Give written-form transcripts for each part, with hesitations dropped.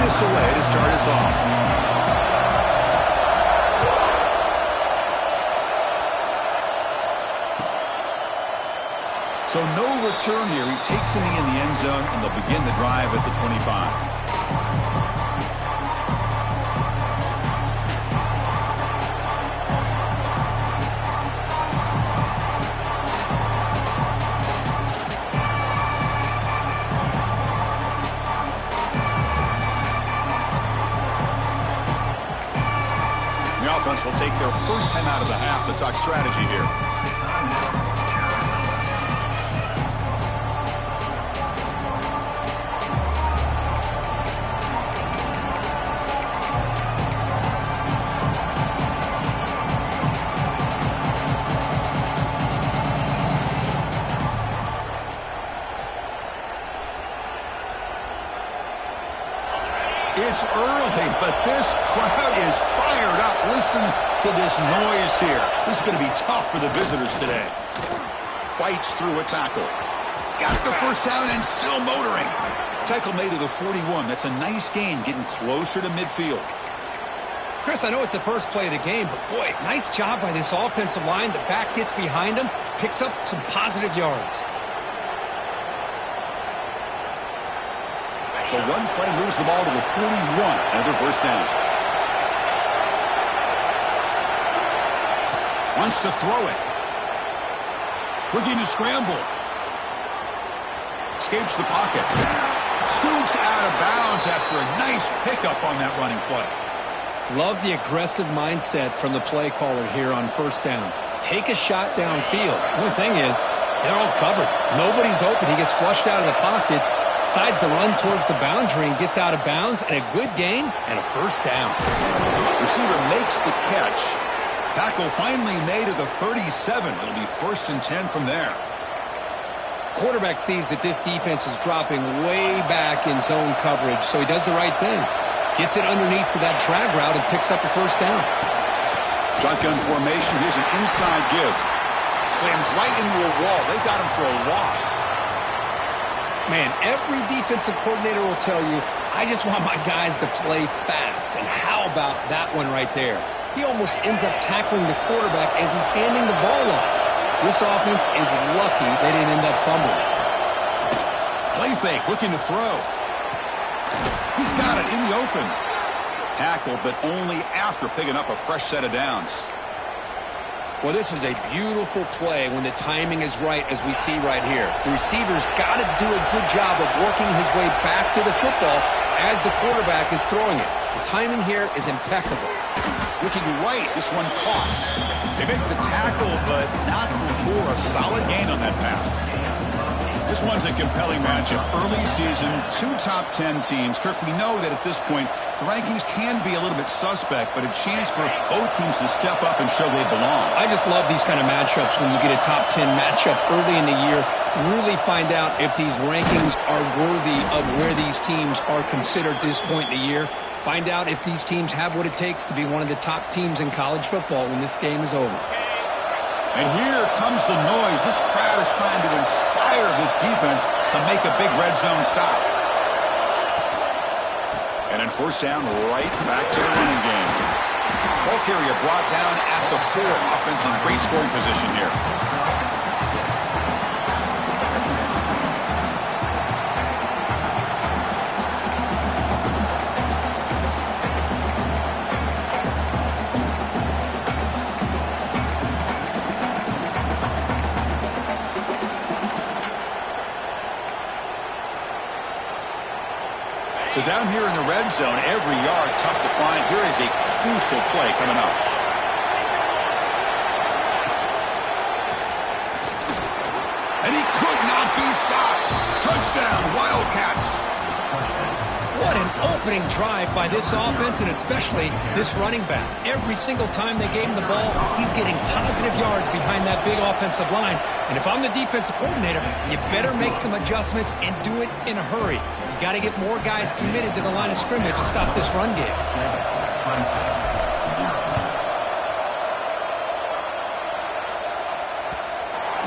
this away to start us off. So no return here. He takes a knee in the end zone, and they'll begin the drive at the 25. The offense will take their first time out of the half to talk strategy here. It's early, but this crowd is fired up. Listen to this noise here. This is going to be tough for the visitors today. Fights through a tackle. He's got the first down and still motoring. Tackle made to the 41. That's a nice gain, getting closer to midfield. Chris, I know it's the first play of the game, but boy, nice job by this offensive line. The back gets behind him, picks up some positive yards. So one play moves the ball to the 41. Another first down. Wants to throw it. Looking to scramble. Escapes the pocket. Scoots out of bounds after a nice pickup on that running play. Love the aggressive mindset from the play caller here on first down. Take a shot downfield. One thing is, they're all covered. Nobody's open. He gets flushed out of the pocket. Decides to run towards the boundary and gets out of bounds, and a good gain and a first down. Receiver makes the catch. Tackle finally made at the 37. It'll be 1st and 10 from there. Quarterback sees that this defense is dropping way back in zone coverage, so he does the right thing. Gets it underneath to that drag route and picks up a first down. Shotgun formation. Here's an inside give. Slams right into a wall. They've got him for a loss. Man, every defensive coordinator will tell you, I just want my guys to play fast. And how about that one right there? He almost ends up tackling the quarterback as he's handing the ball off. This offense is lucky they didn't end up fumbling. Play fake, looking to throw. He's got it in the open. Tackle, but only after picking up a fresh set of downs. Well, this is a beautiful play when the timing is right, as we see right here. The receiver's got to do a good job of working his way back to the football as the quarterback is throwing it. The timing here is impeccable. Looking right, this one caught. They make the tackle, but not before a solid gain on that pass. This one's a compelling matchup. Early season, 2 top 10 teams. Kirk, we know that at this point, the rankings can be a little bit suspect, but a chance for both teams to step up and show they belong. I just love these kind of matchups when you get a top 10 matchup early in the year. Really find out if these rankings are worthy of where these teams are considered at this point in the year. Find out if these teams have what it takes to be one of the top teams in college football when this game is over. And here comes the noise. This crowd is trying to inspire this defense to make a big red zone stop. And then first down, right back to the running game. Ball carrier brought down at the 4. Offense in great scoring position here. So down here in the red zone, every yard tough to find. Here is a crucial play coming up. And he could not be stopped. Touchdown, Wildcats. What an opening drive by this offense, and especially this running back. Every single time they gave him the ball, he's getting positive yards behind that big offensive line. And if I'm the defensive coordinator, you better make some adjustments and do it in a hurry. You got to get more guys committed to the line of scrimmage to stop this run game.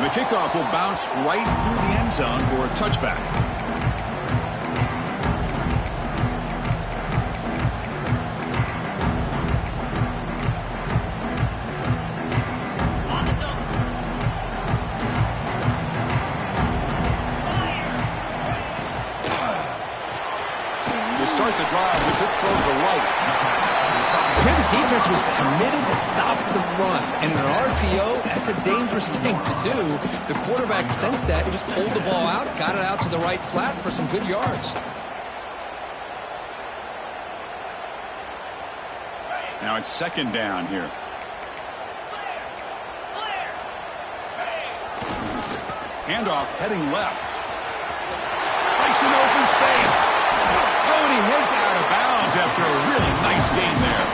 The kickoff will bounce right through the end zone for a touchback. the drive. The good throw to the right. Here the defense was committed to stop the run. And in an RPO, that's a dangerous thing to do. The quarterback sensed that and just pulled the ball out, got it out to the right flat for some good yards. Now it's second down here. Handoff heading left. Breaks an open space. Oh, and he heads out of bounds after a really nice game there.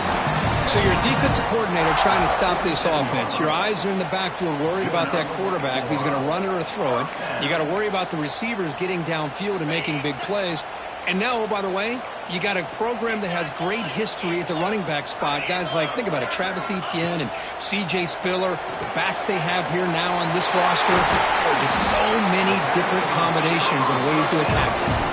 So you're a defensive coordinator trying to stop this offense. Your eyes are in the backfield worried about that quarterback if he's going to run it or throw it. You got to worry about the receivers getting downfield and making big plays. And now, oh, by the way, you got a program that has great history at the running back spot. Guys like, think about it, Travis Etienne and C.J. Spiller, the backs they have here now on this roster. Oh, just so many different combinations and ways to attack it.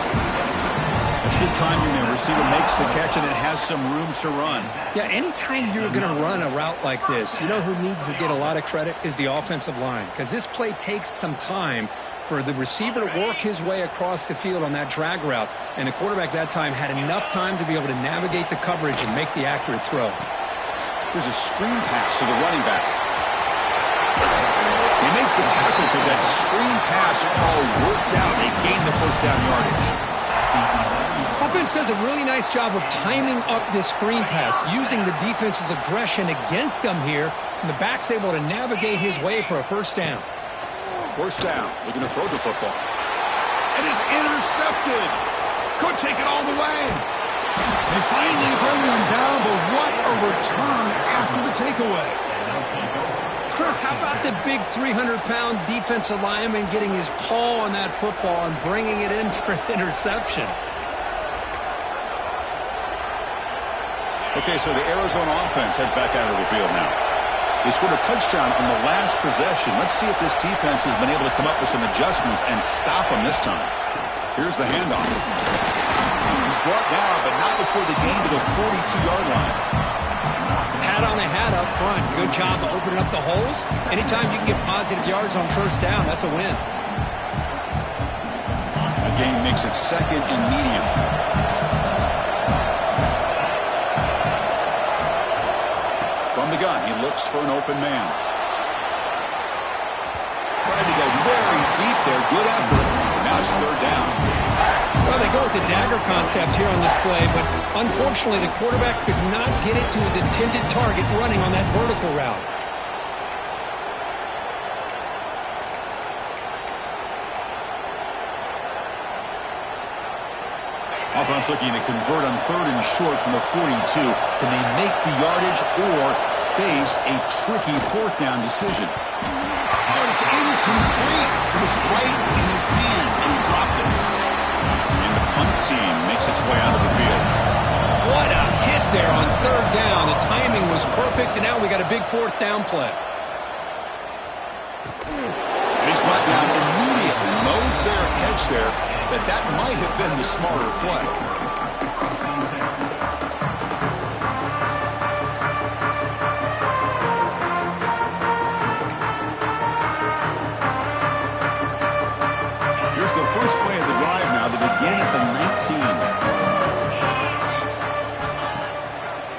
That's good timing there. Receiver makes the catch and it has some room to run. Yeah, anytime you're going to run a route like this, you know who needs to get a lot of credit is the offensive line. Because this play takes some time for the receiver to work his way across the field on that drag route. And the quarterback that time had enough time to be able to navigate the coverage and make the accurate throw. There's a screen pass to the running back. They make the tackle for that screen pass call worked out. They gain the first down yardage. Offense does a really nice job of timing up this screen pass, using the defense's aggression against them here, and the back's able to navigate his way for a first down. First down, looking to throw the football. It is intercepted. Could take it all the way. They finally bring them down, but what a return after the takeaway. Chris, how about the big 300-pound defensive lineman getting his paw on that football and bringing it in for an interception? Okay, so the Arizona offense heads back out of the field now. They scored a touchdown on the last possession. Let's see if this defense has been able to come up with some adjustments and stop them this time. Here's the handoff. He's brought down, but not before the gain to the 42-yard line. Hat on the hat up front. Good job of opening up the holes. Anytime you can get positive yards on first down, that's a win. The game makes it second and medium. From the gun, he looks for an open man. Tried to go very deep there. Good effort. Now it's third down. Well, they go with the dagger concept here on this play, but unfortunately the quarterback could not get it to his intended target running on that vertical route. Offense looking to convert on third and short from the 42. Can they make the yardage or face a tricky fourth down decision? But it's incomplete. It was right in his hands, and he dropped it. And the punt team makes its way out of the field. What a hit there on third down. The timing was perfect, and now we got a big fourth down play. And he's brought down immediately. No fair catch there, but that might have been the smarter play. Here's the first play of the drive now. They begin at the 19.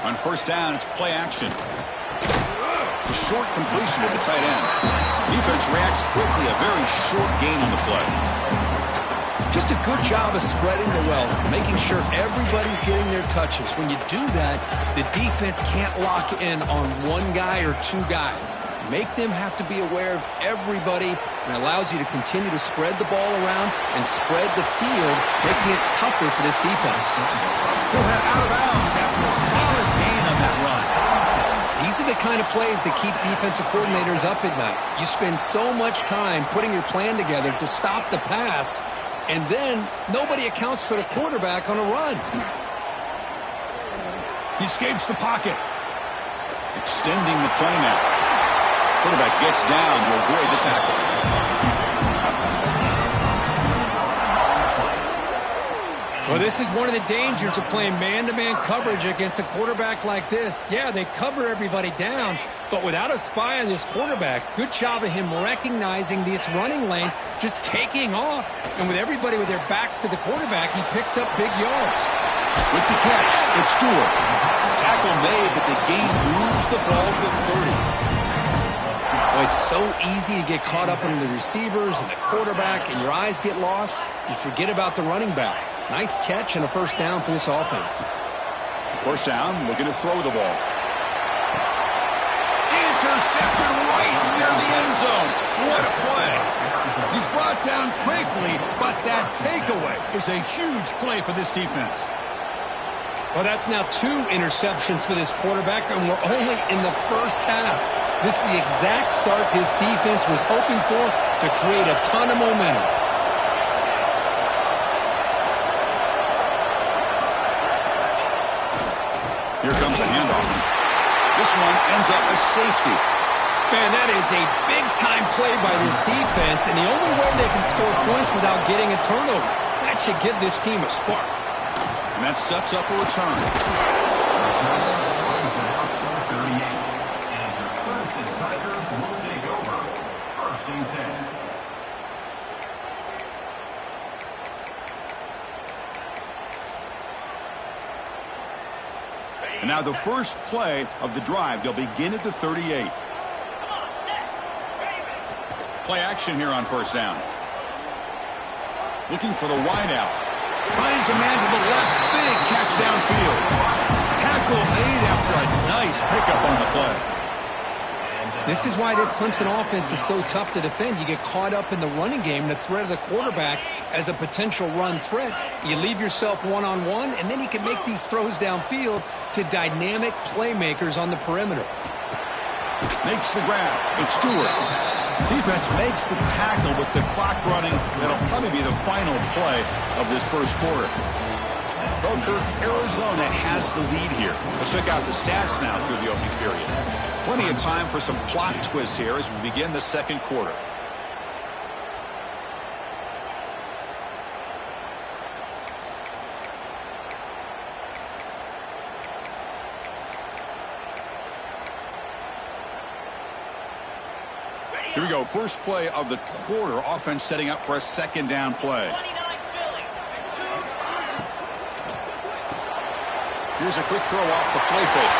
On first down, it's play action. A short completion to the tight end. Defense reacts quickly. A very short gain on the play. Just a good job of spreading the wealth, making sure everybody's getting their touches. When you do that, the defense can't lock in on one guy or two guys. Make them have to be aware of everybody, and it allows you to continue to spread the ball around and spread the field, making it tougher for this defense. He'll head out of bounds after a solid gain on that run. These are the kind of plays that keep defensive coordinators up at night. You spend so much time putting your plan together to stop the pass, and then nobody accounts for the quarterback on a run. He escapes the pocket. Extending the play now. Quarterback gets down to avoid the tackle. Well, this is one of the dangers of playing man-to-man coverage against a quarterback like this. Yeah, they cover everybody down, but without a spy on this quarterback, good job of him recognizing this running lane, just taking off. And with everybody with their backs to the quarterback, he picks up big yards. With the catch, it's Stewart. Tackle made, but the gain moves the ball to the 30. Well, it's so easy to get caught up in the receivers and the quarterback, and your eyes get lost. You forget about the running back. Nice catch and a first down for this offense. First down, looking to throw the ball. Intercepted right near the end zone. What a play. He's brought down quickly, but that takeaway is a huge play for this defense. Well, that's now 2 interceptions for this quarterback, and we're only in the first half. This is the exact start this defense was hoping for to create a ton of momentum. Here comes a handoff. This one ends up a safety. Man, that is a big-time play by this defense, and the only way they can score points without getting a turnover. That should give this team a spark. And that sets up a return. And now the first play of the drive. They'll begin at the 38. Play action here on first down. Looking for the wideout. Finds a man to the left. Big catch downfield. Tackle made after a nice pickup on the play. This is why this Clemson offense is so tough to defend. You get caught up in the running game and the threat of the quarterback as a potential run threat. You leave yourself one-on-one, and then you can make these throws downfield to dynamic playmakers on the perimeter. Makes the grab. It's Stewart. Defense makes the tackle with the clock running. That'll probably be the final play of this first quarter. Well, Kirk, Arizona has the lead here. Let's check out the stats now through the opening period. Plenty of time for some plot twists here as we begin the second quarter. Here we go. First play of the quarter. Offense setting up for a second down play. Here's a quick throw off the play fake.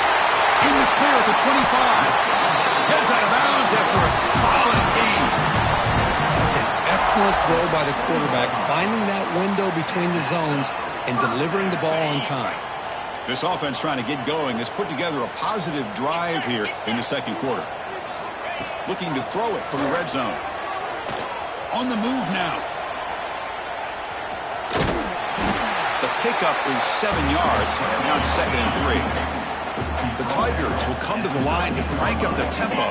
In the clear at the 25. Heads out of bounds after a solid gain. It's an excellent throw by the quarterback, finding that window between the zones and delivering the ball on time. This offense trying to get going has put together a positive drive here in the second quarter. Looking to throw it from the red zone. On the move now. The pickup is 7 yards. Now it's 2nd and 3. The Tigers will come to the line to crank up the tempo.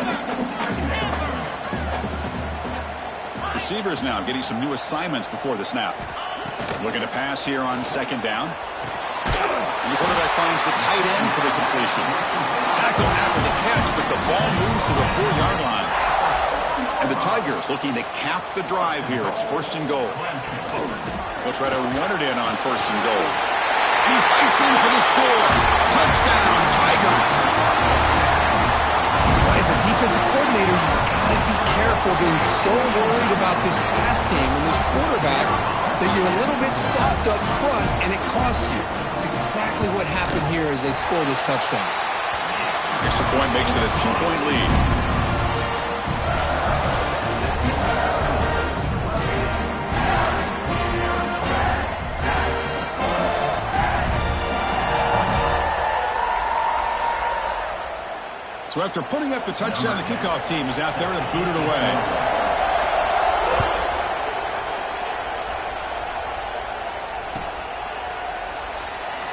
Receivers now getting some new assignments before the snap. Looking to pass here on second down. And the quarterback finds the tight end for the completion. Tackle after the catch, but the ball moves to the 4-yard line. And the Tigers looking to cap the drive here. It's 1st and goal. They'll try to run it in on 1st and goal. He fights in for the score. Touchdown, Tigers. Well, as a defensive coordinator, you've got to be careful being so worried about this pass game and this quarterback that you're a little bit soft up front, and it costs you. It's exactly what happened here as they score this touchdown. Extra point makes it a 2-point lead. So after putting up the touchdown, the kickoff team is out there to boot it away.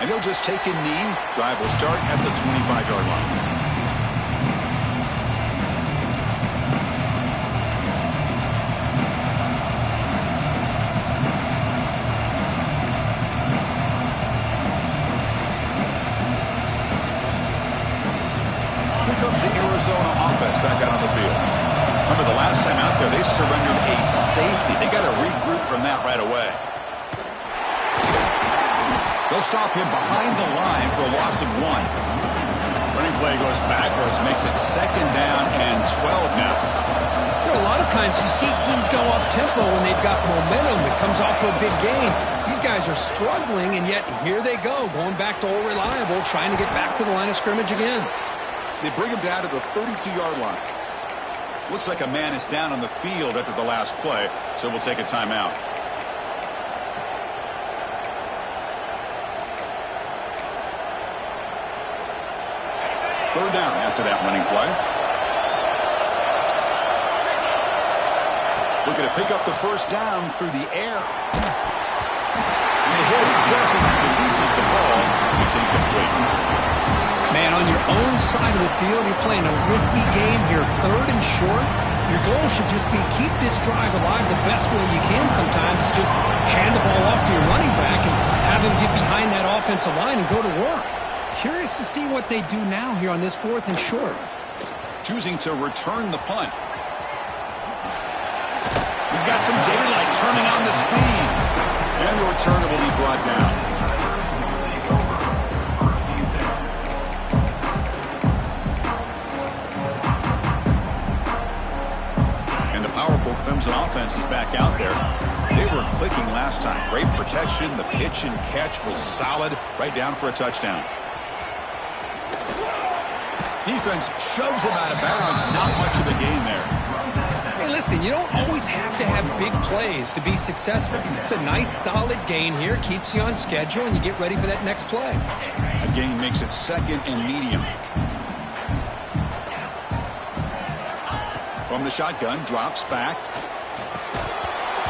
And he'll just take a knee. Drive will start at the 25-yard line. Arizona offense back out on the field. Remember the last time out there, they surrendered a safety. They got to regroup from that right away. They'll stop him behind the line for a loss of 1. Running play goes backwards, makes it 2nd down and 12 now. a lot of times you see teams go up-tempo when they've got momentum that comes off to a big game. These guys are struggling, and yet here they go, going back to old reliable, trying to get back to the line of scrimmage again. They bring him down to the 32-yard line. Looks like a man is down on the field after the last play, so we'll take a timeout. Third down after that running play. Looking to pick up the first down through the air. And they hit him just as he releases the ball. It's incomplete. Man, on your own side of the field, you're playing a risky game here. Third and short. Your goal should just be keep this drive alive the best way you can sometimes. Just hand the ball off to your running back and have him get behind that offensive line and go to work. Curious to see what they do now here on this 4th and short. Choosing to return the punt. He's got some daylight turning on the speed. And the returner will be brought down. And the powerful Clemson offense is back out there. They were clicking last time. Great protection. The pitch and catch was solid. Right down for a touchdown. Defense shoves him out of bounds. Not much of a gain there. Hey, listen, you don't always have to have big plays to be successful. It's a nice, solid gain here. Keeps you on schedule, and you get ready for that next play. A gain makes it 2nd and medium. From the shotgun, drops back.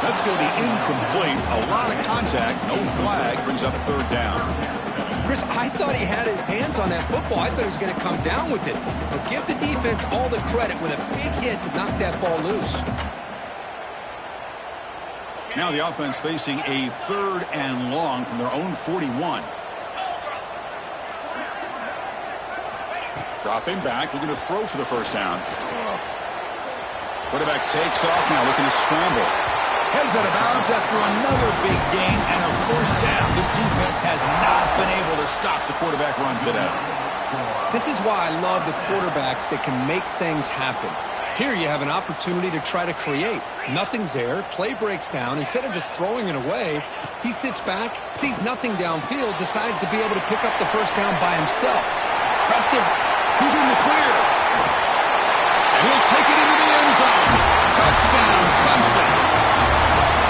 That's going to be incomplete. A lot of contact. No flag. Brings up 3rd down. Chris, I thought he had his hands on that football. I thought he was going to come down with it. But give the defense all the credit with a big hit to knock that ball loose. Now the offense facing a 3rd and long from their own 41. Dropping back, looking to throw for the first down. Quarterback takes off now, looking to scramble. Heads out of bounds after another big gain and a first down. This defense has not been able to stop the quarterback run today. This is why I love the quarterbacks that can make things happen. Here you have an opportunity to try to create. Nothing's there. Play breaks down. Instead of just throwing it away, he sits back, sees nothing downfield, decides to be able to pick up the first down by himself. Impressive. He's in the clear. And he'll take it into the end zone. Touchdown, Clemson.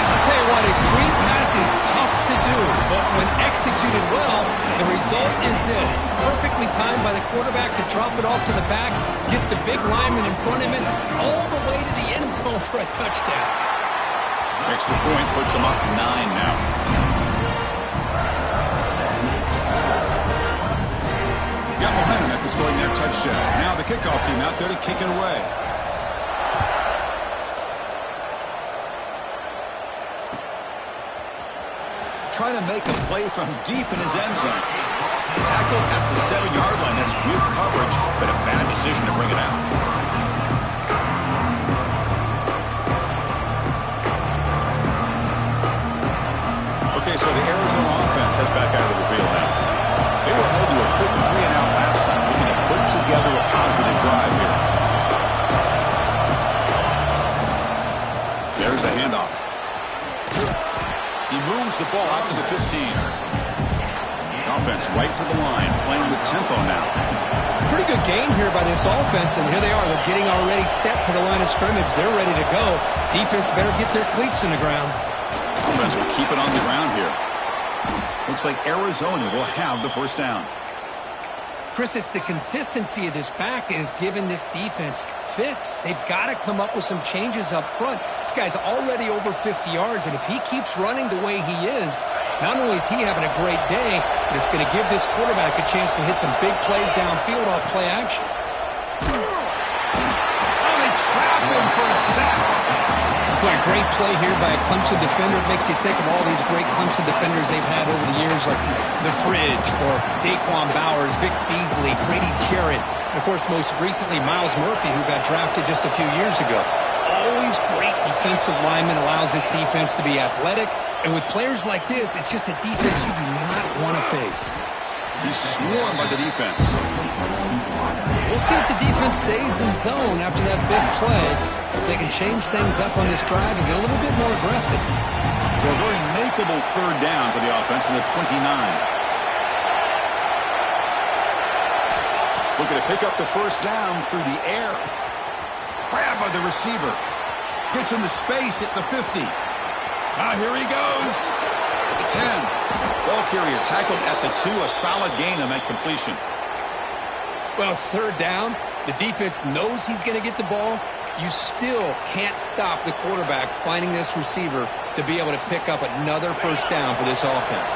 I'll tell you what, a screen pass is tough to do, but when executed well, the result is this. Perfectly timed by the quarterback to drop it off to the back, gets the big lineman in front of him, all the way to the end zone for a touchdown. Extra point puts him up 9 now. Got momentum after scoring that touchdown. Now the kickoff team out there to kick it away. Trying to make a play from deep in his end zone. Tackle at the 7-yard line. That's good coverage, but a bad decision to bring it out. Okay, so the Arizona offense heads back out of the field now. They were held to a quick 3-and-out last time, looking to put together a positive drive here. There's the handoff. He moves the ball out to the 15. Offense right to the line, playing with tempo now. Pretty good gain here by this offense, and here they are. They're getting already set to the line of scrimmage. They're ready to go. Defense better get their cleats in the ground. Offense will keep it on the ground here. Looks like Arizona will have the first down. Chris, it's the consistency of this back is giving this defense fits. They've got to come up with some changes up front. This guy's already over 50 yards, and if he keeps running the way he is, not only is he having a great day, but it's going to give this quarterback a chance to hit some big plays downfield off play action. Oh, they trap him for a sack. Boy, a great play here by a Clemson defender. It makes you think of all these great Clemson defenders they've had over the years, like The Fridge or Daquan Bowers, Vic Beasley, Grady Jarrett, and, of course, most recently, Miles Murphy, who got drafted just a few years ago. Always great defensive lineman, allows this defense to be athletic. And with players like this, it's just a defense you do not want to face. He's swarmed by the defense. We'll see if the defense stays in zone after that big play. If they can change things up on this drive and get a little bit more aggressive. So a very makeable third down for the offense with a 29. Looking to pick up the first down through the air. Grab by the receiver. Gets into space at the 50. Here he goes. At the 10. Ball carrier tackled at the 2. A solid gain on that completion. Well, it's third down. The defense knows he's going to get the ball. You still can't stop the quarterback finding this receiver to be able to pick up another first down for this offense.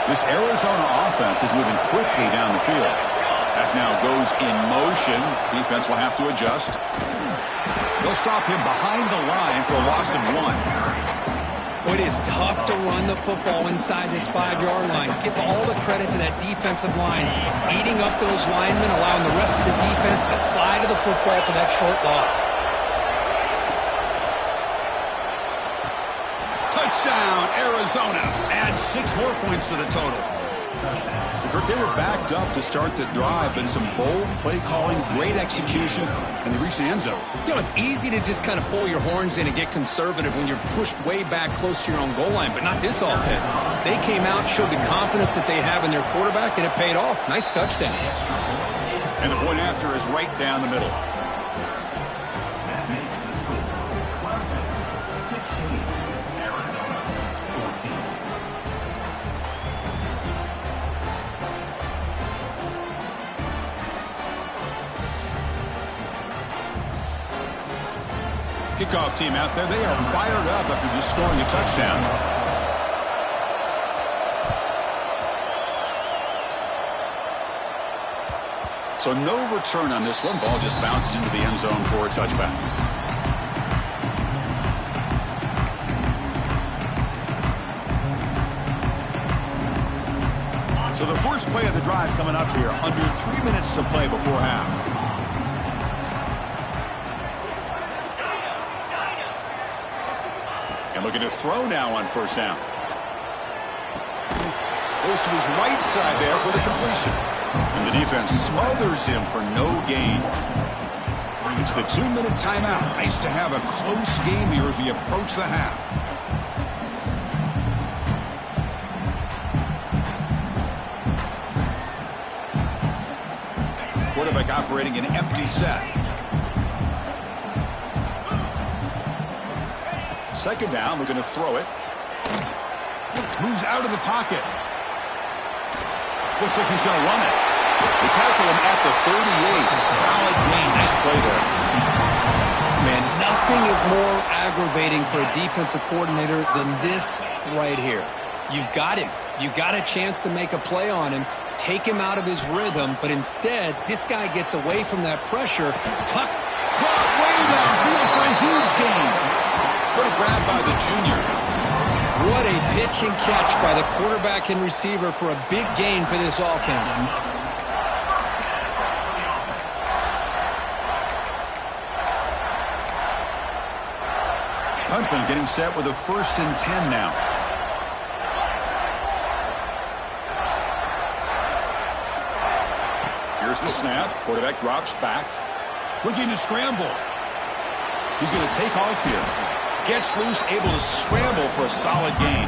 This Arizona offense is moving quickly down the field. That now goes in motion. Defense will have to adjust. They'll stop him behind the line for a loss of 1. It is tough to run the football inside this 5-yard line. Give all the credit to that defensive line, eating up those linemen, allowing the rest of the defense to fly to the football for that short loss. Touchdown, Arizona. Add 6 more points to the total. They were backed up to start the drive, but some bold play calling, great execution, and they reached the end zone. You know, it's easy to just kind of pull your horns in and get conservative when you're pushed way back close to your own goal line, but not this offense. They came out, showed the confidence that they have in their quarterback, and it paid off. Nice touchdown. And the point after is right down the middle. Kickoff team out there. They are fired up after just scoring a touchdown. So no return on this one. Ball just bounces into the end zone for a touchback. So the first play of the drive coming up here. Under 3 minutes to play before half. Looking to throw now on first down. Goes to his right side there for the completion. And the defense smothers him for no gain. It's the 2-minute timeout. Nice to have a close game here as we approach the half. Quarterback operating an empty set. Second down, looking to throw it. Moves out of the pocket. Looks like he's going to run it. They tackle him at the 38. Solid gain. Nice play there. Man, nothing is more aggravating for a defensive coordinator than this right here. You've got him. You've got a chance to make a play on him, take him out of his rhythm, but instead, this guy gets away from that pressure, tucks. Caught way downfield for a huge gain. What a grab by the junior. What a pitch and catch by the quarterback and receiver for a big gain for this offense. Hudson getting set with a 1st and 10 now. Here's the snap. Quarterback drops back. Looking to scramble. He's going to take off here. Gets loose, able to scramble for a solid gain.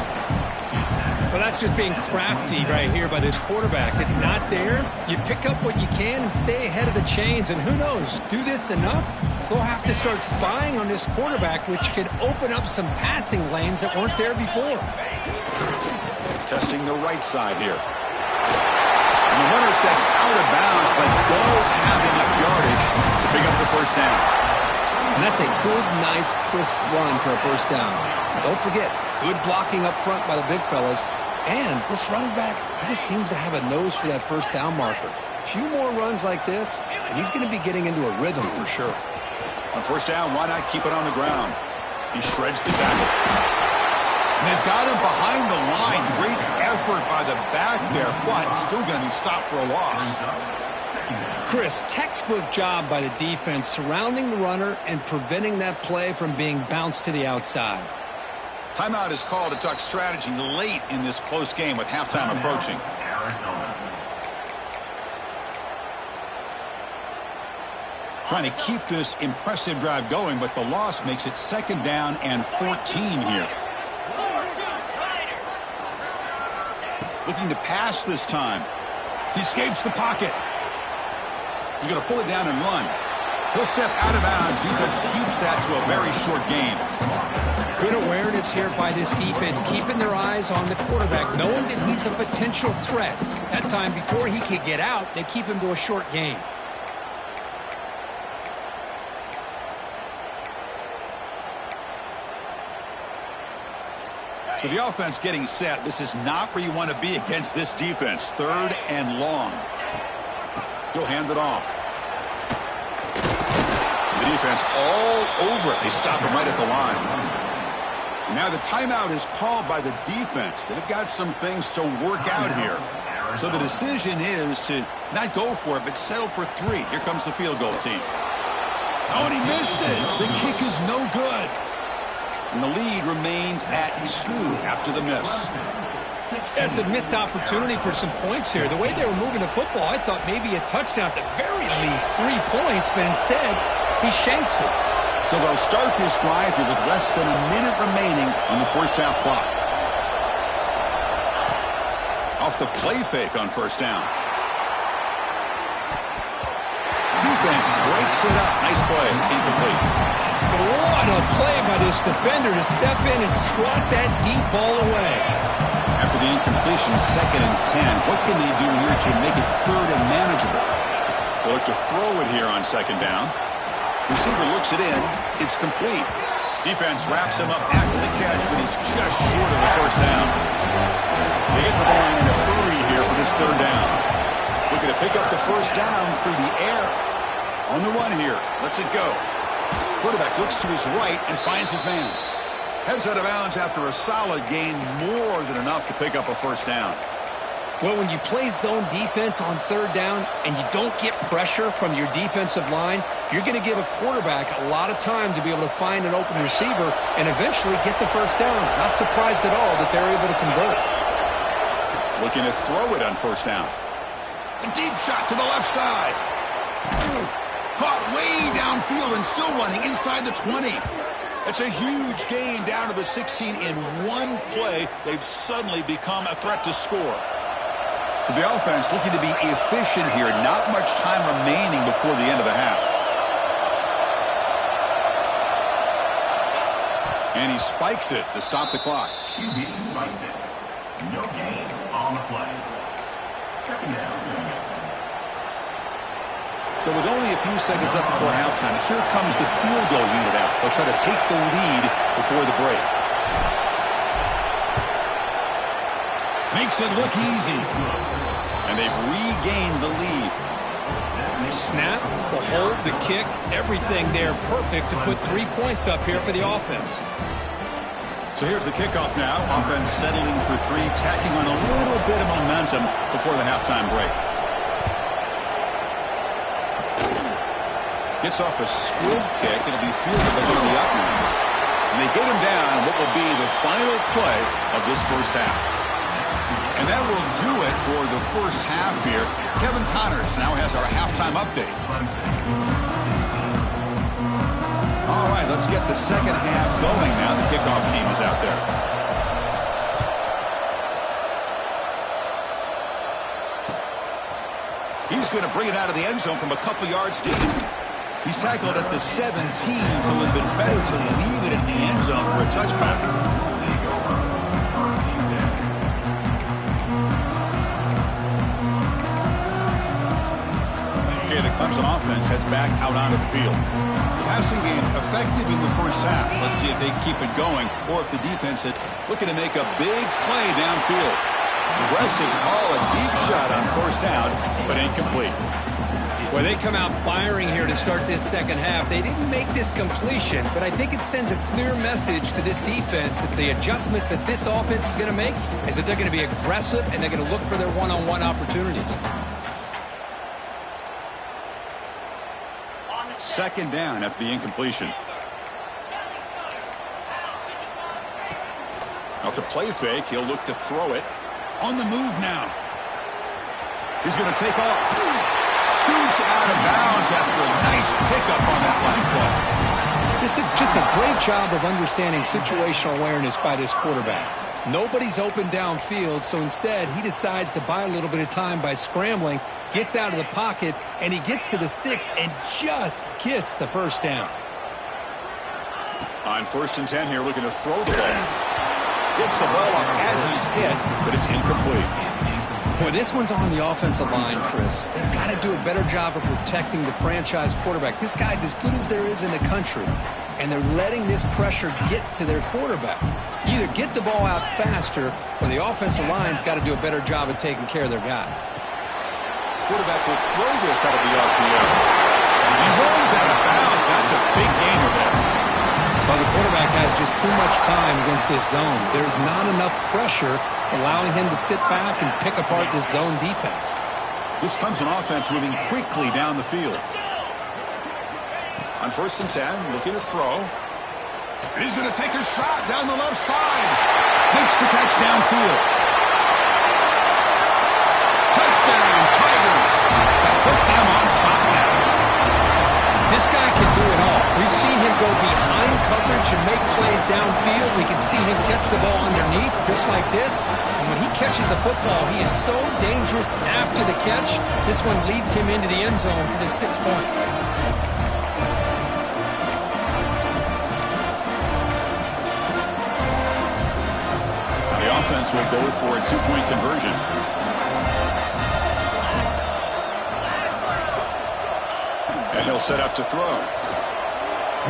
Well, that's just being crafty right here by this quarterback. It's not there. You pick up what you can and stay ahead of the chains. And who knows, do this enough, they'll have to start spying on this quarterback, which could open up some passing lanes that weren't there before. Testing the right side here. And the runner steps out of bounds, but does have enough yardage to pick up the first down. And that's a good, nice, crisp run for a first down. Don't forget, good blocking up front by the big fellas. And this running back, he just seems to have a nose for that first down marker. A few more runs like this, and he's going to be getting into a rhythm for sure. On first down, why not keep it on the ground? He shreds the tackle. And they've got him behind the line. Great effort by the back there, but still going to be stopped for a loss. Chris, textbook job by the defense surrounding the runner and preventing that play from being bounced to the outside. Timeout is called to talk strategy late in this close game with halftime approaching. Trying to keep this impressive drive going, but the loss makes it 2nd down and 14 here. Looking to pass this time. He escapes the pocket. He's going to pull it down and run. He'll step out of bounds. Defense keeps that to a very short gain. Good awareness here by this defense, keeping their eyes on the quarterback, knowing that he's a potential threat. That time, before he could get out, they keep him to a short gain. So the offense getting set. This is not where you want to be against this defense. 3rd and long. He'll hand it off. The defense all over it. They stop him right at the line. Now the timeout is called by the defense. They've got some things to work out here. So the decision is to not go for it, but settle for 3. Here comes the field goal team. Oh, and he missed it. The kick is no good. And the lead remains at 2 after the miss. That's a missed opportunity for some points here. The way they were moving the football, I thought maybe a touchdown, at the very least 3 points, but instead he shanks it. So they'll start this drive here with less than a minute remaining on the first half clock. Off the play fake on 1st down. Defense breaks it up. Nice play. Incomplete. What a play by this defender to step in and swat that deep ball away. After the incompletion, 2nd and 10. What can they do here to make it 3rd and manageable? They'll look to throw it here on 2nd down. Receiver looks it in. It's complete. Defense wraps him up after the catch, but he's just short of the 1st down. They get to the line in a hurry here for this 3rd down. Looking to pick up the 1st down through the air. On the run here. Lets it go. Quarterback looks to his right and finds his man. Heads out of bounds after a solid gain, more than enough to pick up a 1st down. Well, when you play zone defense on 3rd down and you don't get pressure from your defensive line, you're going to give a quarterback a lot of time to be able to find an open receiver and eventually get the 1st down. Not surprised at all that they're able to convert. Looking to throw it on 1st down. A deep shot to the left side. Caught way downfield and still running inside the 20. It's a huge gain down to the 16 in one play. They've suddenly become a threat to score. So the offense looking to be efficient here. Not much time remaining before the end of the half. And he spikes it to stop the clock. QB spikes it. No gain on the play. 2nd down. So with only a few seconds left before halftime, here comes the field goal unit out. They'll try to take the lead before the break. Makes it look easy. And they've regained the lead. Snap, the hold, the kick, everything there perfect to put 3 points up here for the offense. So here's the kickoff now. Offense settling for 3, tacking on a little bit of momentum before the halftime break. Gets off a squib kick. It'll be fielded below the up line. And they get him down what will be the final play of this 1st half. And that will do it for the 1st half here. Kevin Connors now has our halftime update. All right, let's get the 2nd half going now. The kickoff team is out there. He's going to bring it out of the end zone from a couple yards deep. He's tackled at the 17, so it would have been better to leave it in the end zone for a touchback. Okay, the Clemson offense heads back out onto the field. The passing game effective in the 1st half. Let's see if they keep it going, or if the defense is looking to make a big play downfield. Aggressive call, a deep shot on 1st down, but incomplete. Well, they come out firing here to start this 2nd half. They didn't make this completion, but I think it sends a clear message to this defense that the adjustments that this offense is going to make is that they're going to be aggressive and they're going to look for their one-on-one opportunities. 2nd down after the incompletion. Off the play fake, he'll look to throw it. On the move now. He's going to take off. Scoots out of bounds after a nice Nice pickup on that line play. This is just a great job of understanding situational awareness by this quarterback. Nobody's open downfield, so instead he decides to buy a little bit of time by scrambling, gets out of the pocket, and he gets to the sticks and just gets the first down. On 1st and 10 here, looking to throw the ball. Gets the ball off as he's hit, but it's incomplete. Boy, this one's on the offensive line, Chris. They've got to do a better job of protecting the franchise quarterback. This guy's as good as there is in the country, and they're letting this pressure get to their quarterback. Either get the ball out faster, or the offensive line's got to do a better job of taking care of their guy. Quarterback will throw this out of the RPO. He runs out of bounds. That's a big gainer there. Well, the quarterback has just too much time against this zone. There's not enough pressure. It's allowing him to sit back and pick apart this zone defense. This comes an offense moving quickly down the field. On 1st and 10, looking to throw. He's going to take a shot down the left side. Makes the catch downfield. Touchdown, Tigers. To put them on top now. This guy can do it all. We've seen him go behind coverage and make plays downfield. We can see him catch the ball underneath, just like this. And when he catches a football, he is so dangerous after the catch. This one leads him into the end zone for the 6 points. Now the offense will go for a 2-point conversion. And he'll set up to throw.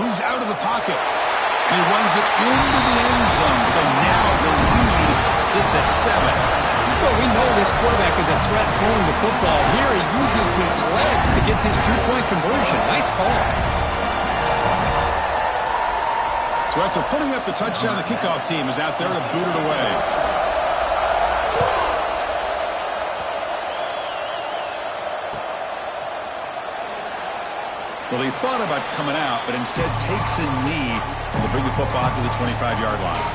Moves out of the pocket. And he runs it into the end zone. So now the lead sits at 7. Well, we know this quarterback is a threat throwing the football. Here he uses his legs to get this 2-point conversion. Nice call. So after putting up the touchdown, the kickoff team is out there to boot it away. Well, he thought about coming out, but instead takes a knee and will bring the football to the 25-yard line.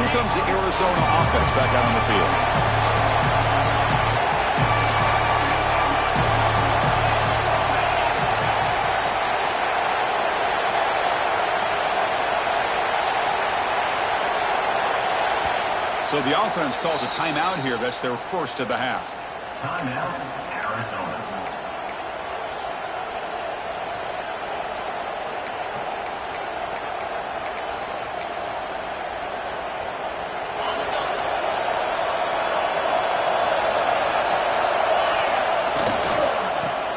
Here comes the Arizona offense back out on the field. So the offense calls a timeout here. That's their first of the half. Timeout, Arizona.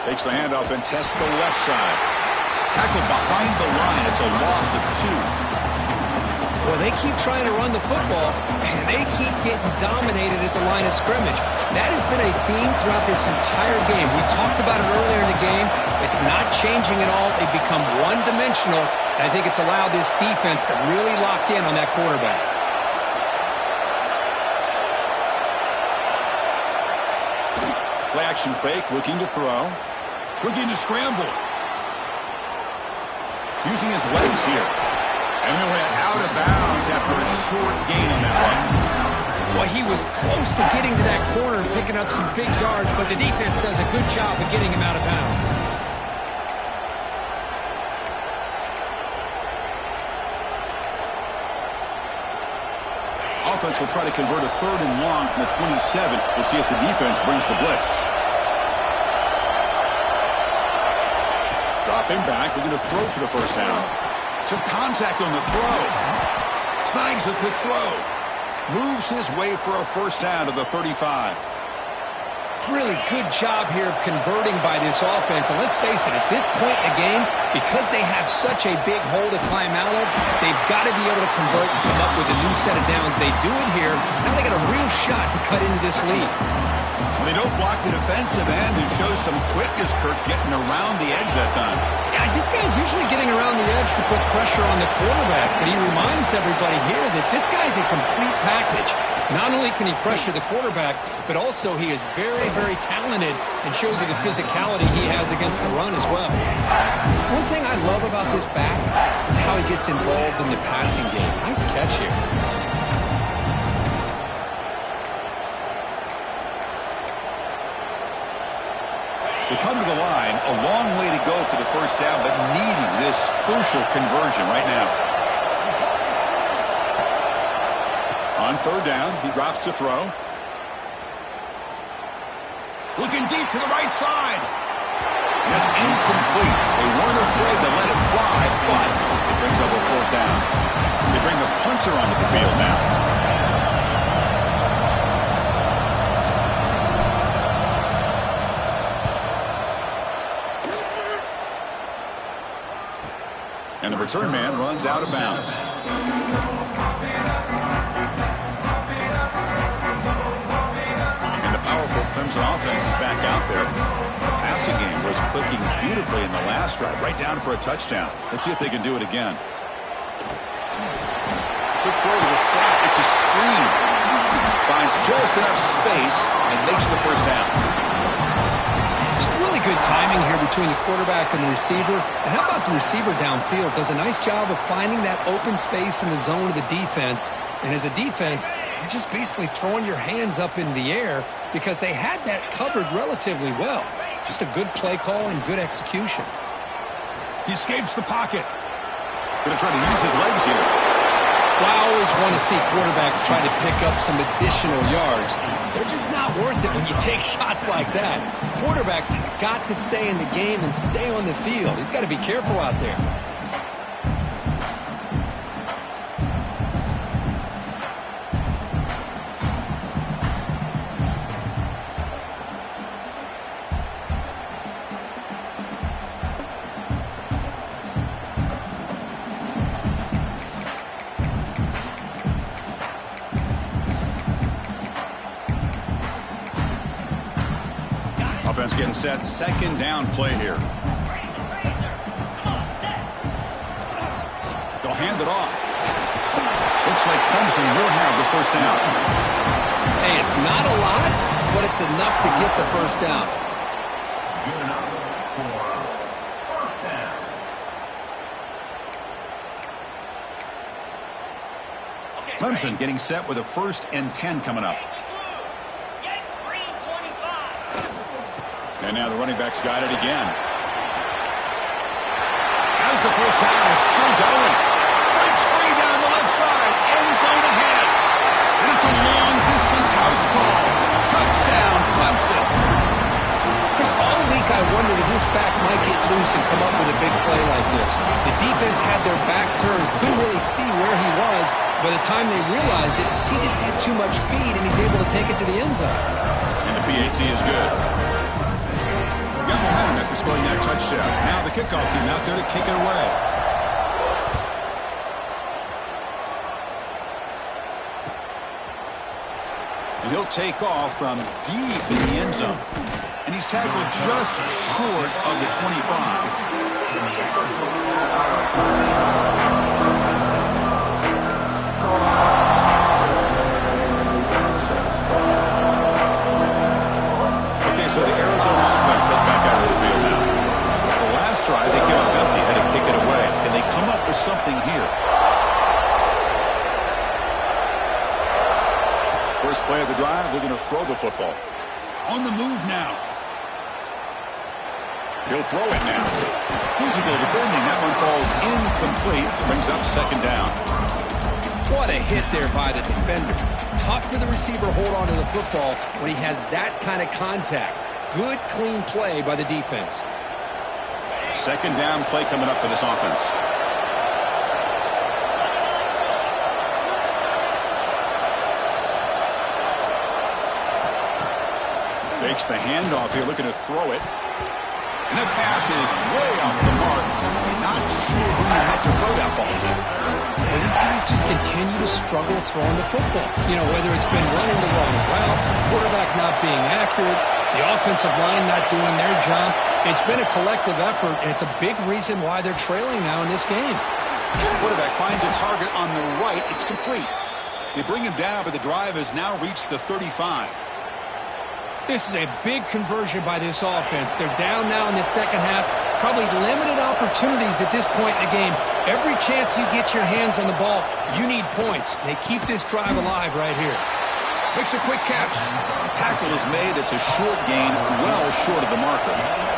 Takes the handoff and tests the left side. Tackled behind the line. It's a loss of 2. Well, they keep trying to run the football, and they keep getting dominated at the line of scrimmage. That has been a theme throughout this entire game. We've talked about it earlier in the game. It's not changing at all. They've become one-dimensional, and I think it's allowed this defense to really lock in on that quarterback. Play action fake, looking to throw. Looking to scramble. Using his legs here. And he went out of bounds after a short gain on that one. Well, he was close to getting to that corner and picking up some big yards, but the defense does a good job of getting him out of bounds. Offense will try to convert a 3rd and long from the 27. We'll see if the defense brings the blitz. Dropping back, looking to throw for the first down. Took contact on the throw. Snags the quick throw. Moves his way for a first down to the 35. Really good job here of converting by this offense. And let's face it, at this point in the game, because they have such a big hole to climb out of, they've got to be able to convert and come up with a new set of downs. They do it here. Now they got a real shot to cut into this lead. Well, they don't block the defensive end, who shows some quickness, Kirk, getting around the edge that time. Yeah, Yeah, this guy's usually getting around the edge to put pressure on the quarterback, but he reminds everybody here that this guy's a complete package. Not only can he pressure the quarterback, but also he is very, very talented and shows you the physicality he has against the run as well. One thing I love about this back is how he gets involved in the passing game. Nice catch here. They come to the line, a long way to go for the first down, but needing this crucial conversion right now. On third down, he drops to throw. Looking deep to the right side. And that's incomplete. They weren't afraid to let it fly, but it brings up a fourth down. They bring the punter onto the field now. And the return man runs out of bounds. And the powerful Clemson offense is back out there. The passing game was clicking beautifully in the last drive, right down for a touchdown. Let's see if they can do it again. Quick throw to the flat. It's a screen. Finds just enough space and makes the first down. Really good timing here between the quarterback and the receiver. And how about the receiver downfield? Does a nice job of finding that open space in the zone of the defense. And as a defense, you're just basically throwing your hands up in the air because they had that covered relatively well. Just a good play call and good execution. He escapes the pocket. Going to try to use his legs here. Well, I always want to see quarterbacks try to pick up some additional yards. They're just not worth it when you take shots like that. Quarterbacks have got to stay in the game and stay on the field. He's got to be careful out there. Offense getting set. Second down play here. They'll hand it off. Looks like Clemson will have the first down. Hey, it's not a lot, but it's enough to get the first down. Good enough for first down. Clemson getting set with a 1st and 10 coming up. And now the running back's got it again. As the first down is still going. Breaks free down the left side. End zone ahead. And it's a long-distance house call. Touchdown, Clemson. Chris, all week I wondered if this back might get loose and come up with a big play like this. The defense had their back turned, couldn't really see where he was. By the time they realized it, he just had too much speed, and he's able to take it to the end zone. And the PAT is good. Got momentum after scoring that touchdown. Now the kickoff team out there to kick it away. And he'll take off from deep in the end zone. And he's tackled just short of the 25. So the Arizona offense heads back out of the field now. The last drive, they came up empty, had to kick it away. Can they come up with something here? First play of the drive, they're going to throw the football. On the move now. He'll throw it now. Physical defending. That one falls incomplete. Brings up second down. What a hit there by the defender. Tough for the receiver to hold on to the football when he has that kind of contact. Good, clean play by the defense. Second down play coming up for this offense. Fakes the handoff here, looking to throw it. And that pass is way off the mark. Not sure who he meant to throw that ball to. Well, these guys just continue to struggle throwing the football. You know, whether it's been running the wrong route, quarterback not being accurate, The offensive line not doing their job. It's been a collective effort, and it's a big reason why they're trailing now in this game. Quarterback finds a target on the right. It's complete. They bring him down, but the drive has now reached the 35. This is a big conversion by this offense. They're down now in the second half. Probably limited opportunities at this point in the game. Every chance you get your hands on the ball, you need points. They keep this drive alive right here. Makes a quick catch. Tackle is made. It's a short gain, well short of the marker.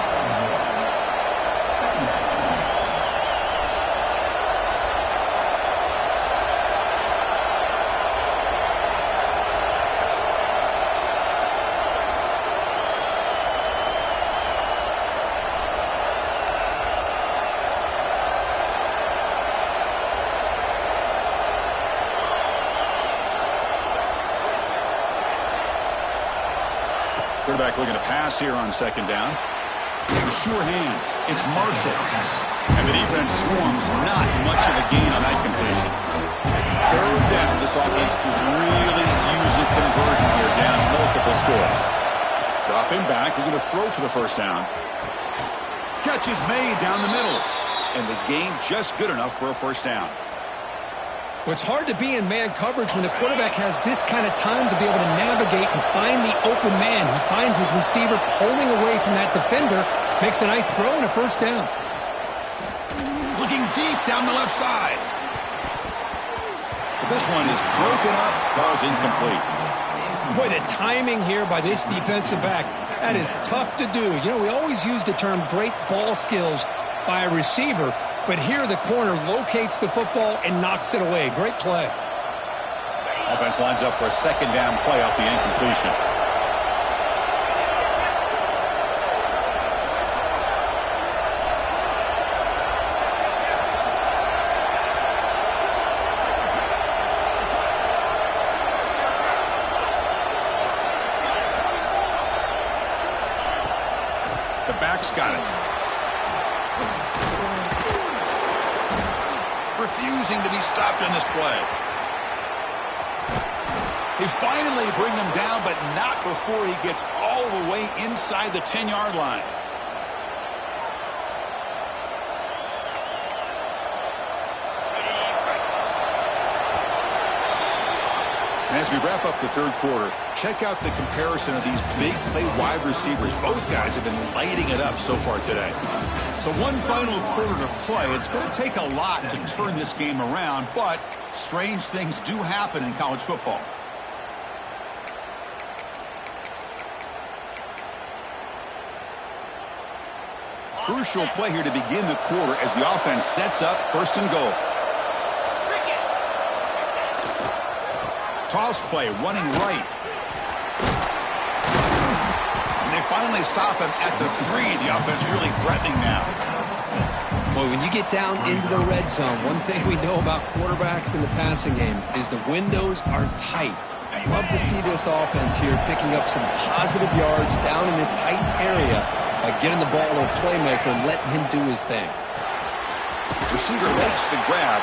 Quarterback looking to pass here on second down. Sure hands. It's Marshall. And the defense swarms. Not much of a gain on that completion. Third down. This offense could really use a conversion here, down multiple scores. Drop him back. We're going to throw for the first down. Catch is made down the middle. And the gain just good enough for a first down. Well, it's hard to be in man coverage when the quarterback has this kind of time to be able to navigate and find the open man. He finds his receiver pulling away from that defender, makes a nice throw and a first down. Looking deep down the left side. But this one is broken up, ball's incomplete. Boy, the timing here by this defensive back, that is tough to do. You know, we always use the term great ball skills by a receiver, but here the corner locates the football and knocks it away. Great play. Offense lines up for a second down play off the incompletion. The back's got it. Refusing to be stopped in this play. They finally bring him down, but not before he gets all the way inside the 10-yard line. And as we wrap up the third quarter, check out the comparison of these big play wide receivers. Both guys have been lighting it up so far today. So one final quarter to play. It's going to take a lot to turn this game around, but strange things do happen in college football. Crucial play here to begin the quarter as the offense sets up first and goal. Toss play, running right. And they finally stop him at the 3. The offense really threatening now. Well, when you get down into the red zone, one thing we know about quarterbacks in the passing game is the windows are tight. Love to see this offense here picking up some positive yards down in this tight area by getting the ball to a playmaker and letting him do his thing. Receiver makes the grab,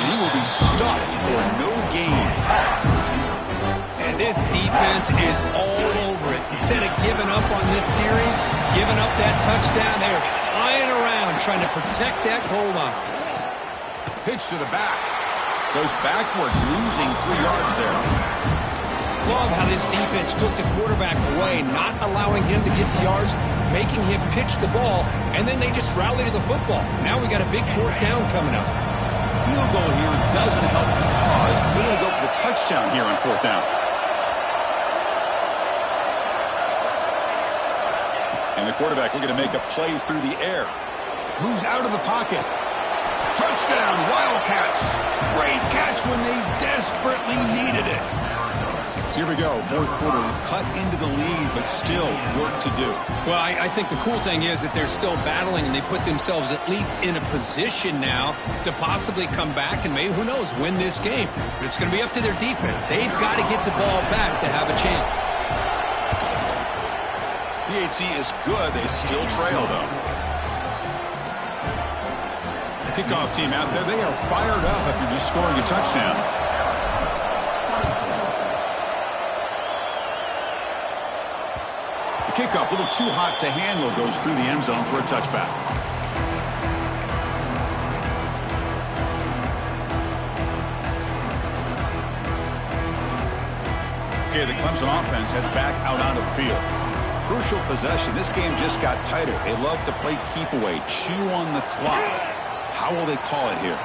and he will be stuffed for no gain. And this defense is all over it. Instead of giving up on this series, giving up that touchdown, they are flying around trying to protect that goal line. Pitch to the back. Goes backwards, losing 3 yards there. Love how this defense took the quarterback away, not allowing him to get the yards, making him pitch the ball, and then they just rally to the football. Now we got a big fourth down coming up. Field goal here doesn't help the cause. We're going to go for the touchdown here on fourth down. And the quarterback looking to make a play through the air. Moves out of the pocket. Touchdown, Wildcats. Great catch when they desperately needed it. So here we go, fourth quarter. Cut into the lead, but still work to do. Well, I think the cool thing is that they're still battling, and they put themselves at least in a position now to possibly come back and maybe, who knows, win this game. But it's going to be up to their defense. They've got to get the ball back to have a chance. PHC is good. They still trail, though. Kickoff team out there. They are fired up after just scoring a touchdown. kickoff, a little too hot to handle, goes through the end zone for a touchback. Okay, the Clemson offense heads back out onto the field. Crucial possession. This game just got tighter. They love to play keep away, chew on the clock. How will they call it here?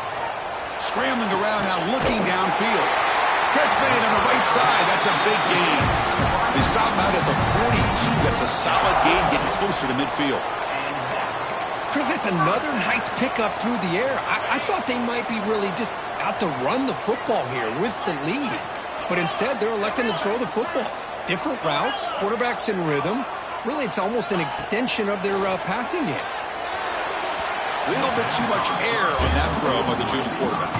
Scrambling around now, looking downfield. Catch made on the right side. That's a big gain. They stop him out at the 42. That's a solid gain, getting closer to midfield. Chris, that's another nice pickup through the air. I thought they might be really just out to run the football here with the lead. But instead, they're electing to throw the football. Different routes, quarterbacks in rhythm. Really, it's almost an extension of their passing game. A little bit too much air on that throw by the junior quarterback.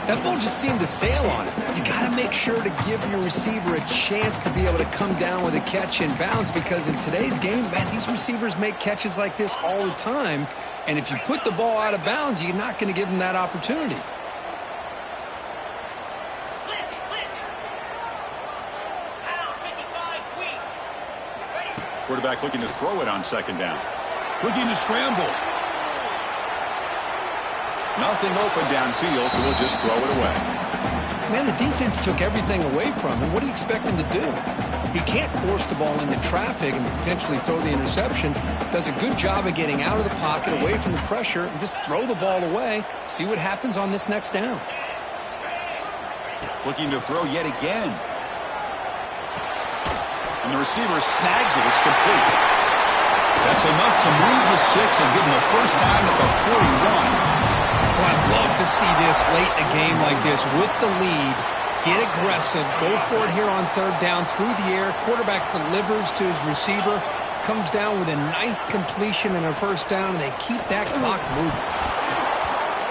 That ball just seemed to sail on it. You got to make sure to give your receiver a chance to be able to come down with a catch and bounce, because in today's game, man, these receivers make catches like this all the time. And if you put the ball out of bounds, you're not going to give them that opportunity. Quarterback looking to throw it on second down. Looking to scramble. Nothing open downfield, so we'll just throw it away. Man, the defense took everything away from him. What do you expect him to do? He can't force the ball into traffic and potentially throw the interception. Does a good job of getting out of the pocket, away from the pressure, and just throw the ball away. See what happens on this next down. Looking to throw yet again. And the receiver snags it. It's complete. That's enough to move the sticks and give him the first down at the 41. Well, I'd love to see this late in a game like this with the lead. Get aggressive. Go for it here on third down through the air. Quarterback delivers to his receiver. Comes down with a nice completion and a first down, and they keep that clock moving.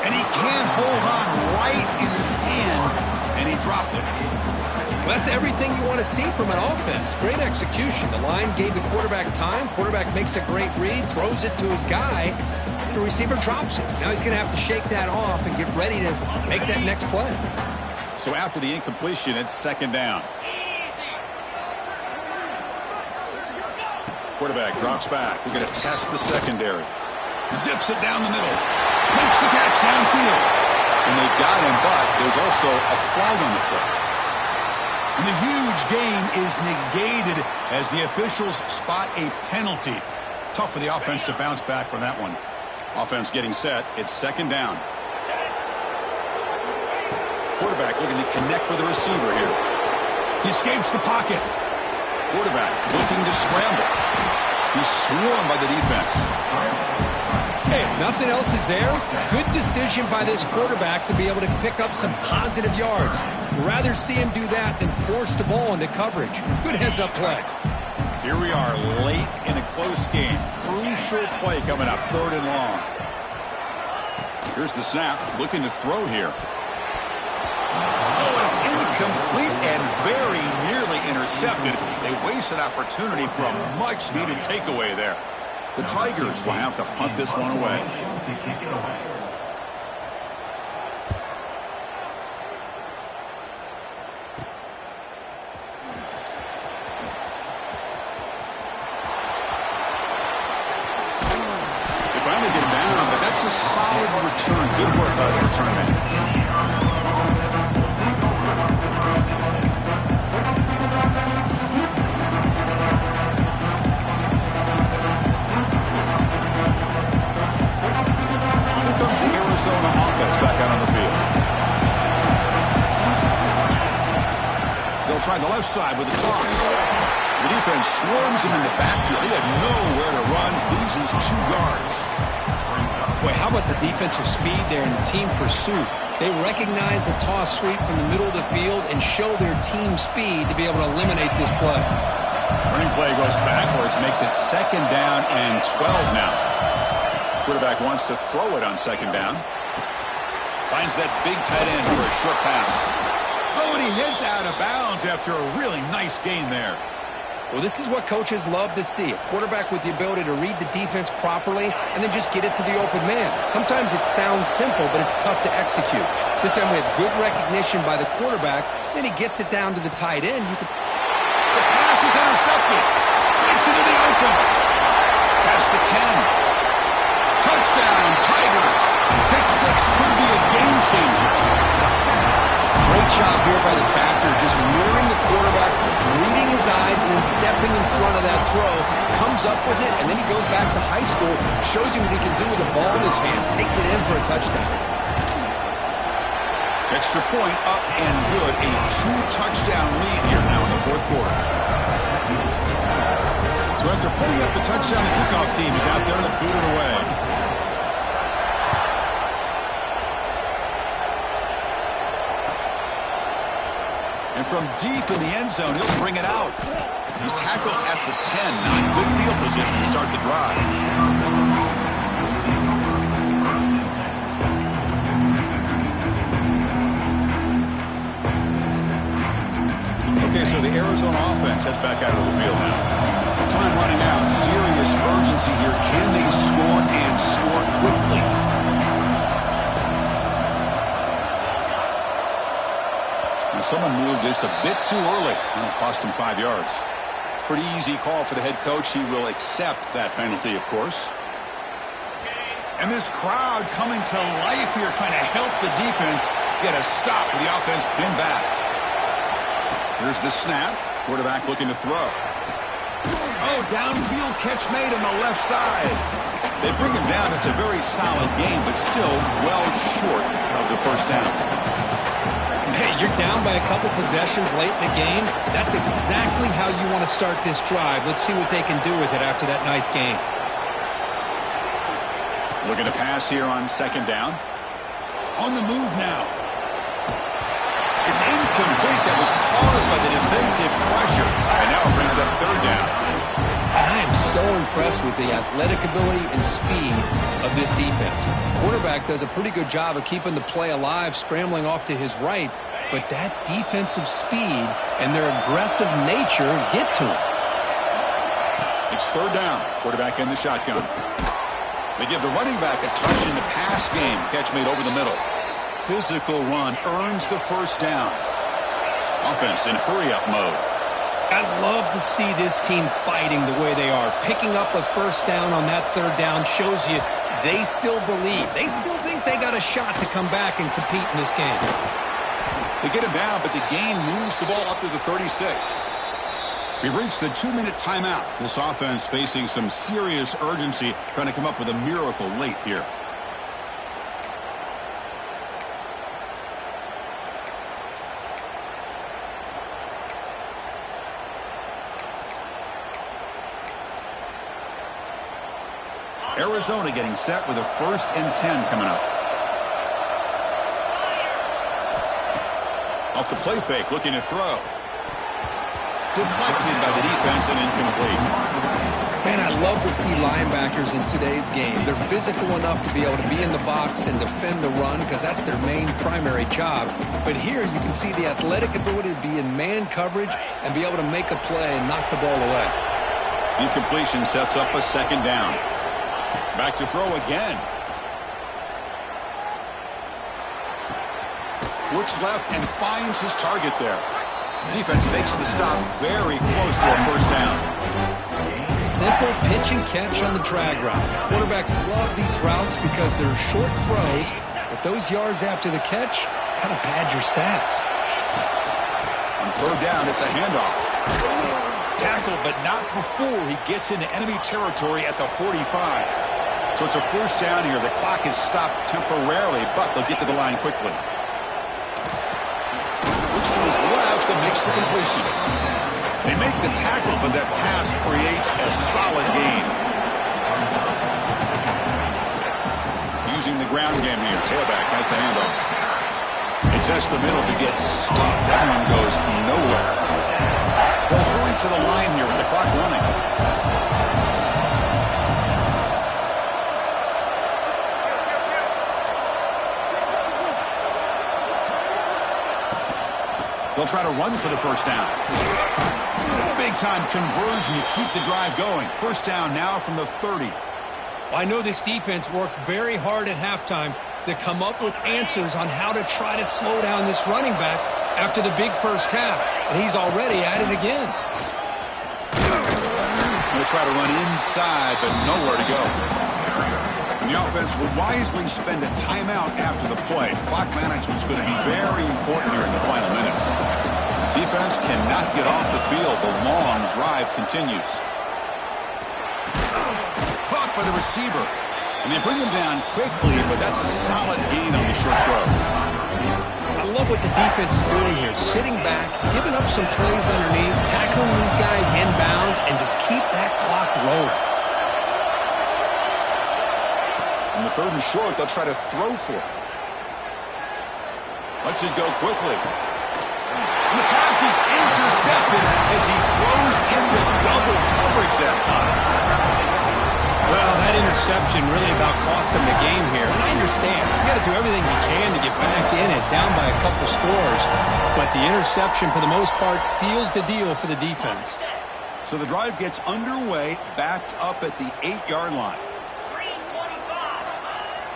And he can't hold on right in his hands, and he dropped it. Well, that's everything you want to see from an offense. Great execution. The line gave the quarterback time. Quarterback makes a great read, throws it to his guy, and the receiver drops it. Now he's going to have to shake that off and get ready to make that next play. So after the incompletion, it's second down. Quarterback drops back. We're going to test the secondary. Zips it down the middle. Makes the catch downfield. And they've got him, but there's also a flag on the play. And the huge gain is negated as the officials spot a penalty. Tough for the offense to bounce back from that one. Offense getting set. It's second down. Quarterback looking to connect with the receiver here. He escapes the pocket. Quarterback looking to scramble. He's swarmed by the defense. Hey, if nothing else is there, good decision by this quarterback to be able to pick up some positive yards. Rather see him do that than force the ball into coverage. Good heads-up play. Here we are late in a close game. Crucial play coming up, third and long. Here's the snap, looking to throw here. Oh, it's incomplete and very nearly intercepted. They wasted opportunity for a much-needed takeaway there. The Tigers will have to punt this one away. They finally get him down, but that's a solid return. Good work by the return man. Arizona offense back out on the field. They'll try the left side with a toss. The defense swarms him in the backfield. He had nowhere to run, loses 2 yards. Boy, how about the defensive speed there in team pursuit? They recognize the toss sweep from the middle of the field and show their team speed to be able to eliminate this play. Running play goes backwards, makes it second down and 12 now. Quarterback wants to throw it on second down. Finds that big tight end for a short pass. Oh, and he heads out of bounds after a really nice gain there. Well, this is what coaches love to see. A quarterback with the ability to read the defense properly and then just get it to the open man. Sometimes it sounds simple, but it's tough to execute. This time we have good recognition by the quarterback. Then he gets it down to the tight end. The pass is intercepted. Gets into the open. Past the 10. Touchdown, Tigers. Pick 6 could be a game changer. Great job here by the backer, just mirroring the quarterback, reading his eyes, and then stepping in front of that throw. Comes up with it, and then he goes back to high school, shows you what he can do with the ball in his hands, takes it in for a touchdown. Extra point up and good. A 2-touchdown lead here now in the fourth quarter. So after putting up the touchdown, the kickoff team is out there to boot it away. And from deep in the end zone, he'll bring it out. He's tackled at the 10. Not good field position to start the drive. Okay, so the Arizona offense heads back out of the field now. Time running out. Serious urgency here. Can they score and score quickly? And someone moved just a bit too early, and it cost him 5 yards. Pretty easy call for the head coach. He will accept that penalty, of course. And this crowd coming to life here, trying to help the defense get a stop with the offense pinned back. Here's the snap. Quarterback looking to throw. Oh, downfield catch made on the left side. They bring him down. It's a very solid game, but still well short of the first down. Hey, you're down by a couple possessions late in the game. That's exactly how you want to start this drive. Let's see what they can do with it after that nice game. Looking to pass here on second down. On the move now. It's incomplete. That was caused by the defensive pressure. And now it brings up third down. I am so impressed with the athletic ability and speed of this defense. Quarterback does a pretty good job of keeping the play alive, scrambling off to his right. But that defensive speed and their aggressive nature get to him. It's third down. Quarterback in the shotgun. They give the running back a touch in the pass game. Catch made over the middle. Physical run earns the first down. Offense in hurry-up mode. I love to see this team fighting the way they are. Picking up a first down on that third down shows you they still believe. They still think they got a shot to come back and compete in this game. They get him down, but the gain moves the ball up to the 36. We've reached the 2-minute timeout. This offense facing some serious urgency, trying to come up with a miracle late here. Arizona getting set with a 1st and 10 coming up. Off the play fake, looking to throw. Deflected by the defense and incomplete. Man, I love to see linebackers in today's game. They're physical enough to be able to be in the box and defend the run because that's their main primary job. But here you can see the athletic ability to be in man coverage and be able to make a play and knock the ball away. Incompletion sets up a second down. Back to throw again. Looks left and finds his target there. Defense makes the stop very close to a first down. Simple pitch and catch on the drag route. Quarterbacks love these routes because they're short throws, but those yards after the catch kind of pad your stats. On third down, it's a handoff. Tackled, but not before he gets into enemy territory at the 45. So it's a first down here. The clock is stopped temporarily, but they'll get to the line quickly. Looks to his left and makes the completion. They make the tackle, but that pass creates a solid gain. Using the ground game here. Tailback has the handoff. It's just the middle to get stuffed. That one goes nowhere. Well, hurry to the line here with the clock running. They'll try to run for the first down. Big-time conversion to keep the drive going. First down now from the 30. I know this defense worked very hard at halftime to come up with answers on how to try to slow down this running back after the big first half, and he's already at it again. try to run inside, but nowhere to go. And the offense will wisely spend a timeout after the play. Clock management is going to be very important here in the final minutes. Defense cannot get off the field. The long drive continues. Caught by the receiver. And they bring him down quickly, but that's a solid gain on the short throw. I love what the defense is doing here. Sitting back, giving up some plays underneath, tackling these guys inbounds, and just keep that clock rolling. On the 3rd and short, they'll try to throw for it. Lets it go quickly. And the pass is intercepted as he throws into double coverage that time. Well, that interception really about cost him the game here. And I understand. You got to do everything you can to get back in it, down by a couple scores. But the interception, for the most part, seals the deal for the defense. So the drive gets underway, backed up at the 8-yard line.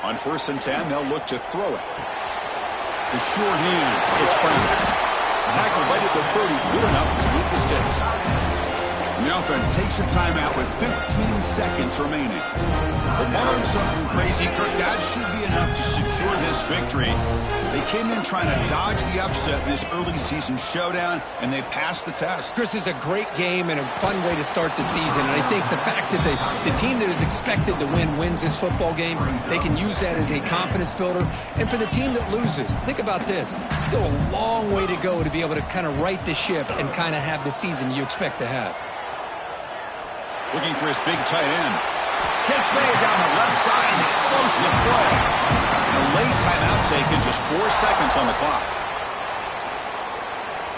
On 1st and 10, they'll look to throw it. The sure hands, it's Brown. Tackled right at the 30, good enough to move the sticks. And the offense takes a timeout with 15 seconds remaining. But barring something crazy, Kirk, that should be enough to secure this victory. They came in trying to dodge the upset in this early season showdown, and they passed the test. Chris, is a great game and a fun way to start the season. And I think the fact that the team that is expected to win wins this football game, they can use that as a confidence builder. And for the team that loses, think about this. Still a long way to go to be able to kind of right the ship and kind of have the season you expect to have. Looking for his big tight end. Catch made down the left side. Explosive play. And a late timeout taken, just 4 seconds on the clock.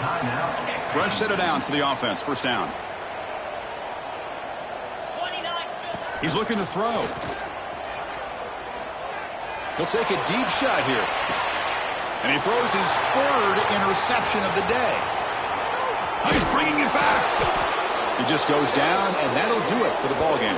Timeout. Fresh set of downs for the offense. 1st down. He's looking to throw. He'll take a deep shot here. And he throws his 3rd interception of the day. He's bringing it back. He just goes down, and that'll do it for the ball game.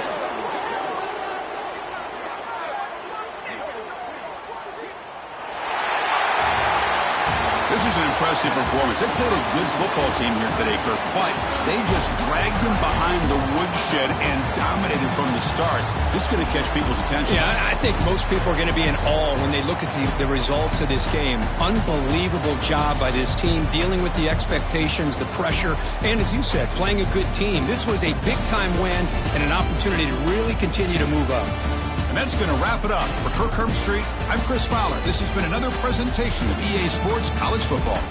This is an impressive performance. They played a good football team here today, Kirk, but they just dragged them behind the woodshed and dominated from the start. This is going to catch people's attention. Yeah, I think most people are going to be in awe when they look at the results of this game. Unbelievable job by this team, dealing with the expectations, the pressure, and as you said, playing a good team. This was a big-time win and an opportunity to really continue to move up. And that's going to wrap it up. For Kirk Herbstreit, I'm Chris Fowler. This has been another presentation of EA Sports College Football.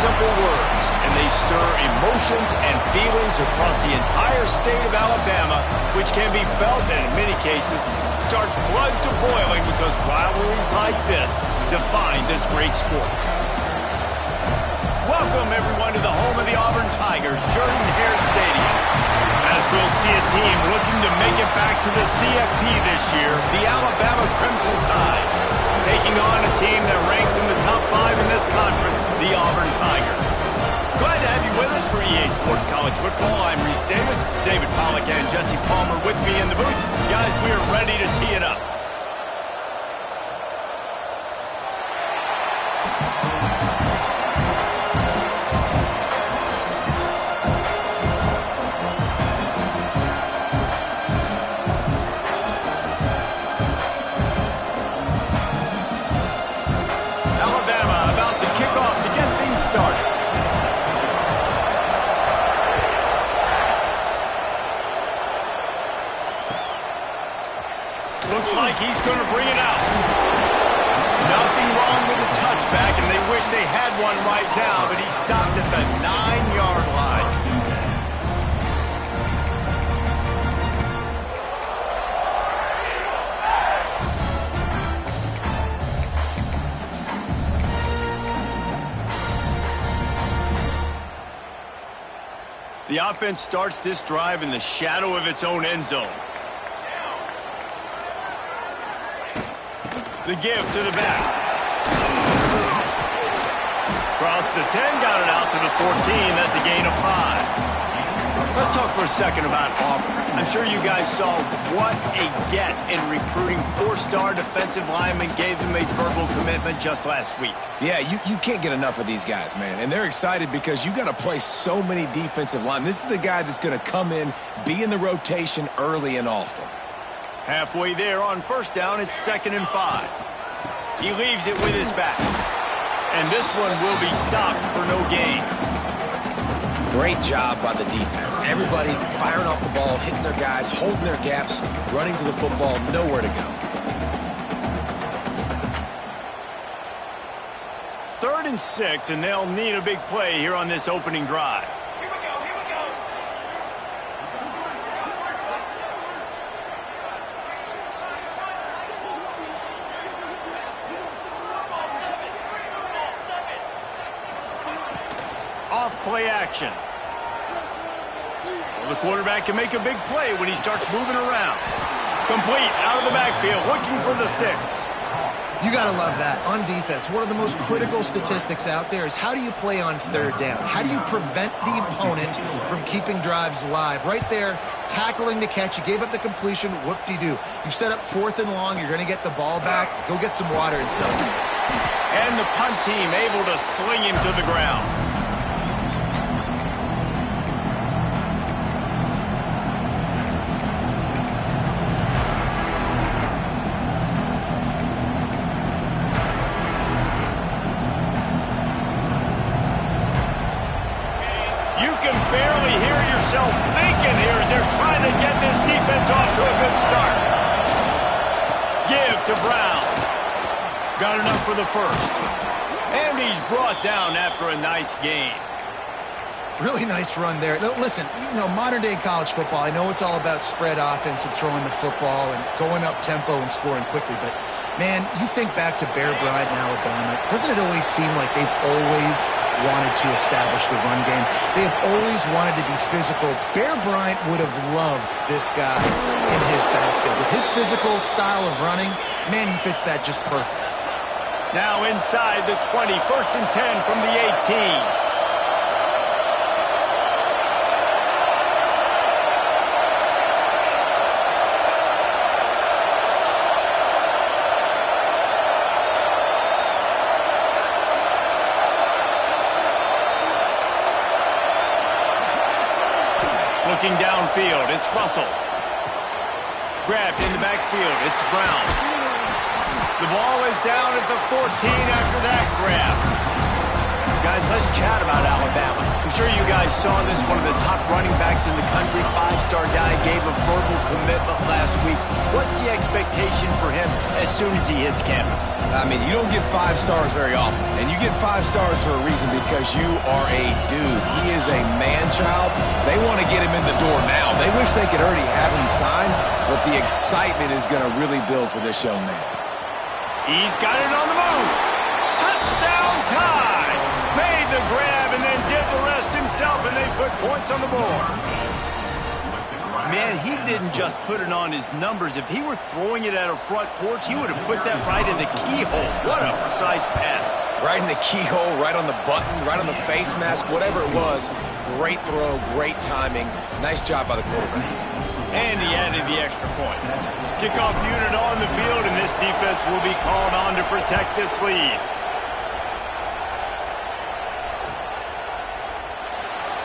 simple words, and they stir emotions and feelings across the entire state of Alabama, which can be felt and in many cases starts blood to boiling because rivalries like this define this great sport. Welcome, everyone, to the home of the Auburn Tigers, Jordan-Hare Stadium. As we'll see a team looking to make it back to the CFP this year, the Alabama Crimson Tide, taking on a team that ranks in the top 5 in this conference, the Auburn Tigers. Glad to have you with us for EA Sports College Football. I'm Reese Davis, David Pollack and Jesse Palmer with me in the booth. Guys, we are ready to tee it up. Looks like he's going to bring it out. Nothing wrong with the touchback, and they wish they had one right now, but he stopped at the 9-yard line. The offense starts this drive in the shadow of its own end zone. The give to the back. Cross the 10, got it out to the 14. That's a gain of 5. Let's talk for a second about Auburn. I'm sure you guys saw what a get in recruiting 4-star defensive linemen gave them a verbal commitment just last week. Yeah, you can't get enough of these guys, man. And they're excited because you got to play so many defensive linemen. This is the guy that's going to come in, be in the rotation early and often. Halfway there on first down, it's 2nd and 5. He leaves it with his back. And this one will be stopped for no gain. Great job by the defense. Everybody firing off the ball, hitting their guys, holding their gaps, running to the football, nowhere to go. 3rd and 6, and they'll need a big play here on this opening drive. Play action. Well, the quarterback can make a big play when he starts moving around. Complete out of the backfield, looking for the sticks. You got to love that. On defense, one of the most critical statistics out there is how do you play on 3rd down? How do you prevent the opponent from keeping drives alive? Right there, tackling the catch. You gave up the completion. Whoop-de-doo. You set up 4th and long. You're going to get the ball back. Go get some water and celebrate. And the punt team able to sling him to the ground. Thinking here as they're trying to get this defense off to a good start. Give to Brown. Got enough for the first. And he's brought down after a nice gain. Really nice run there. Listen, you know, modern-day college football, I know it's all about spread offense and throwing the football and going up tempo and scoring quickly, but, man, you think back to Bear Bryant in Alabama, doesn't it always seem like they've always wanted to establish the run game? They have always wanted to be physical. Bear Bryant would have loved this guy in his backfield. With his physical style of running, man, he fits that just perfect. Now inside the 20, 1st and 10 from the 18. Looking downfield, it's Russell. Grabbed in the backfield, it's Brown. The ball is down at the 14 after that grab. Guys, let's chat about Alabama. I'm sure you guys saw this, one of the top running backs in the country, 5-star guy, gave a verbal commitment last week. What's the expectation for him as soon as he hits campus? I mean, you don't get 5 stars very often, and you get 5 stars for a reason because you are a dude. He is a man-child. They want to get him in the door now. They wish they could already have him signed, but the excitement is going to really build for this young man. He's got it on the move. Touchdown tie. Made the grab and then did the rest himself, and they put points on the board. Man, he didn't just put it on his numbers. If he were throwing it at a front porch, he would have put that right in the keyhole. What a precise pass. Right in the keyhole, right on the button, right on the face mask, whatever it was. Great throw, great timing. Nice job by the quarterback. And he added the extra point. Kickoff unit on the field, and this defense will be called on to protect this lead.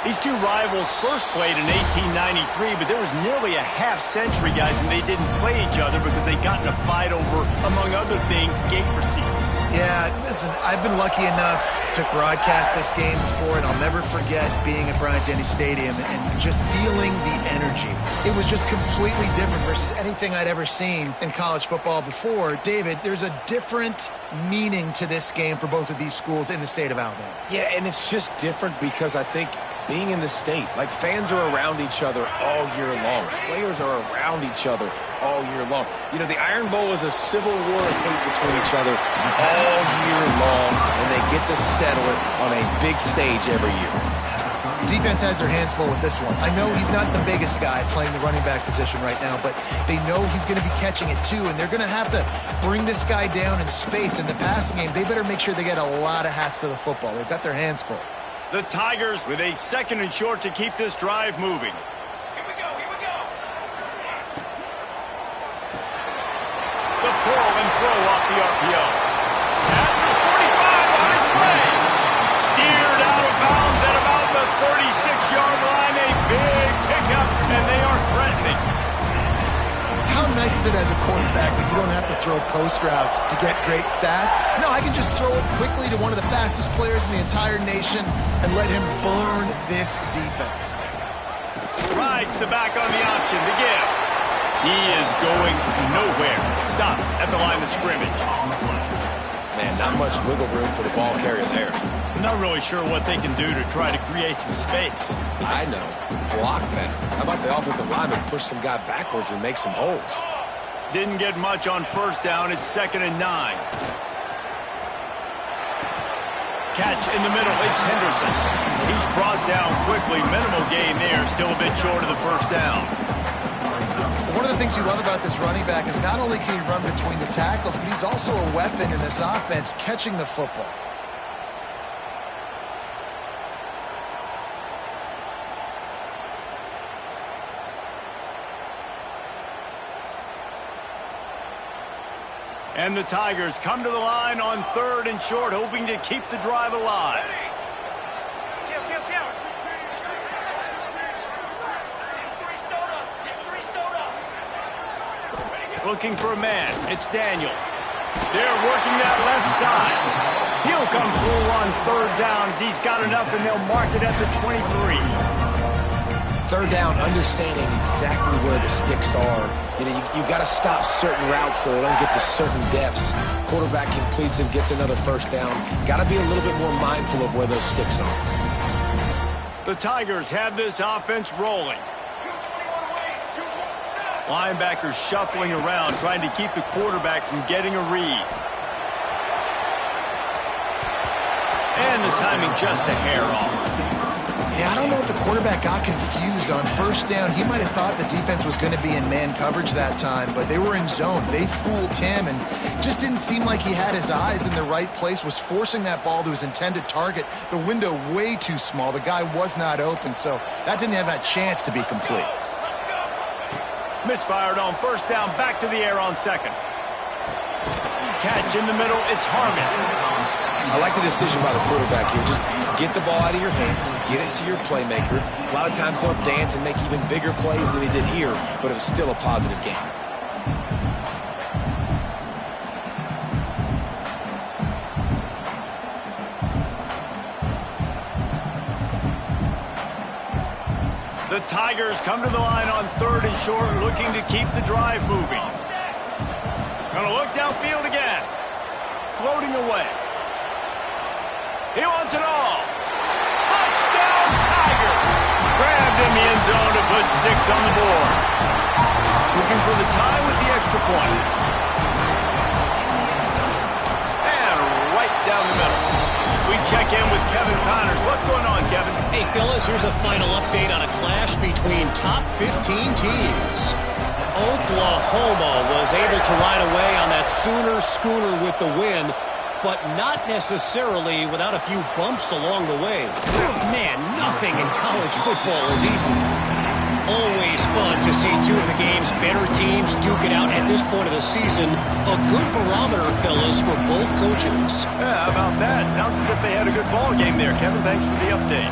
These two rivals first played in 1893, but there was nearly a half-century, guys, when they didn't play each other because they got in a fight over, among other things, gate receipts. Yeah, listen, I've been lucky enough to broadcast this game before, and I'll never forget being at Bryant-Denny Stadium and just feeling the energy. It was just completely different versus anything I'd ever seen in college football before. David, there's a different meaning to this game for both of these schools in the state of Alabama. Yeah, and it's just different because I think being in the state, like fans are around each other all year long. Players are around each other all year long. You know, the Iron Bowl is a civil war of hate between each other all year long, and they get to settle it on a big stage every year. Defense has their hands full with this one. I know he's not the biggest guy playing the running back position right now, but they know he's going to be catching it too, and they're going to have to bring this guy down in space. In the passing game, they better make sure they get a lot of hats to the football. They've got their hands full. The Tigers with a 2nd and short to keep this drive moving. Here we go, here we go. The pull and throw off the RPO. At the 45 on its way. Steered out of bounds at about the 36-yard line. A big pickup, and they are threatening. How nice is it as a quarterback when you don't have to throw post routes to get great stats? No, I can just throw it quickly to one of the fastest players in the entire nation and let him burn this defense. Rides the back on the option, the give. He is going nowhere. Stop at the line of scrimmage. Man, not much wiggle room for the ball carrier there. I'm not really sure what they can do to try to create some space. I know. Block better. How about the offensive lineman push some guy backwards and make some holes? Didn't get much on 1st down. It's 2nd and 9. Catch in the middle. It's Henderson. He's brought down quickly. Minimal gain there. Still a bit short of the 1st down. One of the things you love about this running back is not only can he run between the tackles, but he's also a weapon in this offense catching the football. And the Tigers come to the line on 3rd and short, hoping to keep the drive alive. Looking for a man. It's Daniels. They're working that left side. He'll come through on 3rd downs. He's got enough, and they'll mark it at the 23. 3rd down, understanding exactly where the sticks are. You know, you got to stop certain routes so they don't get to certain depths. Quarterback completes and gets another 1st down. Got to be a little bit more mindful of where those sticks are. The Tigers have this offense rolling. Linebackers shuffling around, trying to keep the quarterback from getting a read. And the timing just a hair off. Yeah, I don't know if the quarterback got confused on 1st down. He might have thought the defense was going to be in man coverage that time, but they were in zone. They fooled him and just didn't seem like he had his eyes in the right place, was forcing that ball to his intended target. The window way too small. The guy was not open, so that didn't have that chance to be complete. Misfired on 1st down, back to the air on 2nd. Catch in the middle, it's Harmon. I like the decision by the quarterback here. Just get the ball out of your hands, get it to your playmaker. A lot of times he'll dance and make even bigger plays than he did here, but it was still a positive game. The Tigers come to the line on 3rd and short, looking to keep the drive moving. Gonna look downfield again. Floating away. He wants it all. Touchdown, Tigers! Grabbed in the end zone to put 6 on the board. Looking for the tie with the extra point. And right down the middle. We check in with Kevin Connors. What's going on, Kevin? Hey, fellas, here's a final update on a clash between top 15 teams. Oklahoma was able to ride away on that Sooner schooner with the win, but not necessarily without a few bumps along the way. Man, nothing in college football is easy. Always fun to see two of the game's better teams duke it out at this point of the season. A good barometer, fellas, for both coaches. Yeah, how about that? Sounds as if they had a good ball game there. Kevin, thanks for the update.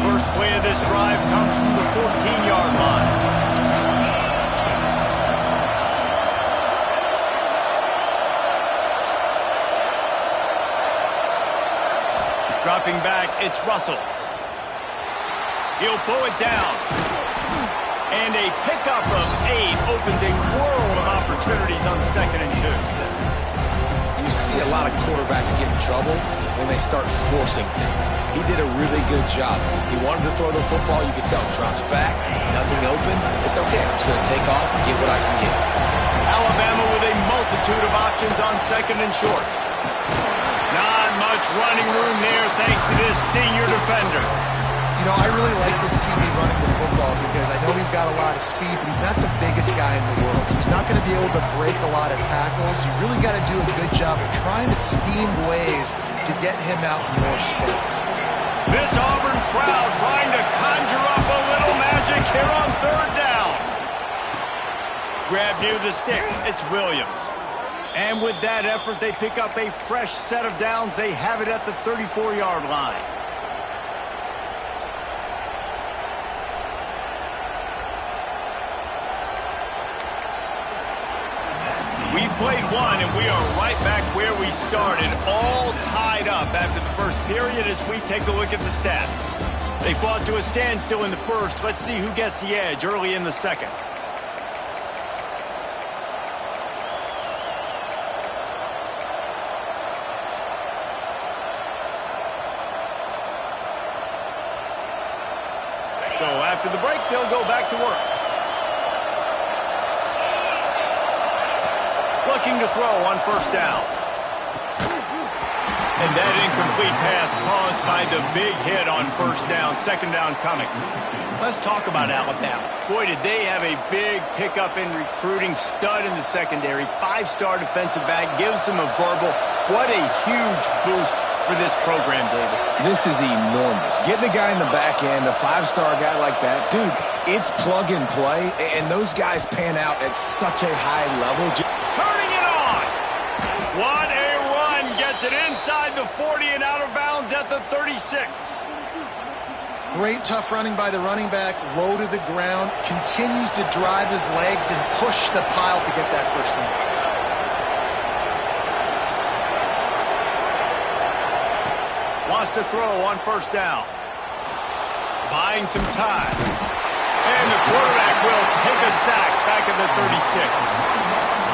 First play of this drive comes from the 14-yard line. Dropping back, it's Russell. He'll pull it down. And a pickup of 8 opens a world of opportunities on 2nd and 2. You see a lot of quarterbacks get in trouble when they start forcing things. He did a really good job. He wanted to throw the football. You could tell drops back, nothing open. It's okay. I'm just going to take off and get what I can get. Alabama with a multitude of options on 2nd and short. Not much running room there thanks to this senior defender. You know, I really like this QB running the football because I know he's got a lot of speed, but he's not the biggest guy in the world. So he's not going to be able to break a lot of tackles. You really got to do a good job of trying to scheme ways to get him out in more space. This Auburn crowd trying to conjure up a little magic here on 3rd down. Grab near the sticks. It's Williams. And with that effort, they pick up a fresh set of downs. They have it at the 34-yard line. We've played one, and we are right back where we started, all tied up after the first period as we take a look at the stats. They fought to a standstill in the first. Let's see who gets the edge early in the second. So after the break, they'll go back to work. Looking to throw on 1st down. And that incomplete pass caused by the big hit on 1st down. 2nd down coming. Let's talk about Alabama. Boy, did they have a big pickup in recruiting. Stud in the secondary. 5-star defensive back. Gives them a verbal. What a huge boost for this program, David. This is enormous. Getting a guy in the back end, a 5-star guy like that, dude, it's plug and play, and those guys pan out at such a high level. Turning it on. What a run. Gets it inside the 40 and out of bounds at the 36. Great tough running by the running back, low to the ground, continues to drive his legs and push the pile to get that 1st down. Wants to throw on 1st down. Buying some time. And the quarterback will take a sack back at the 36.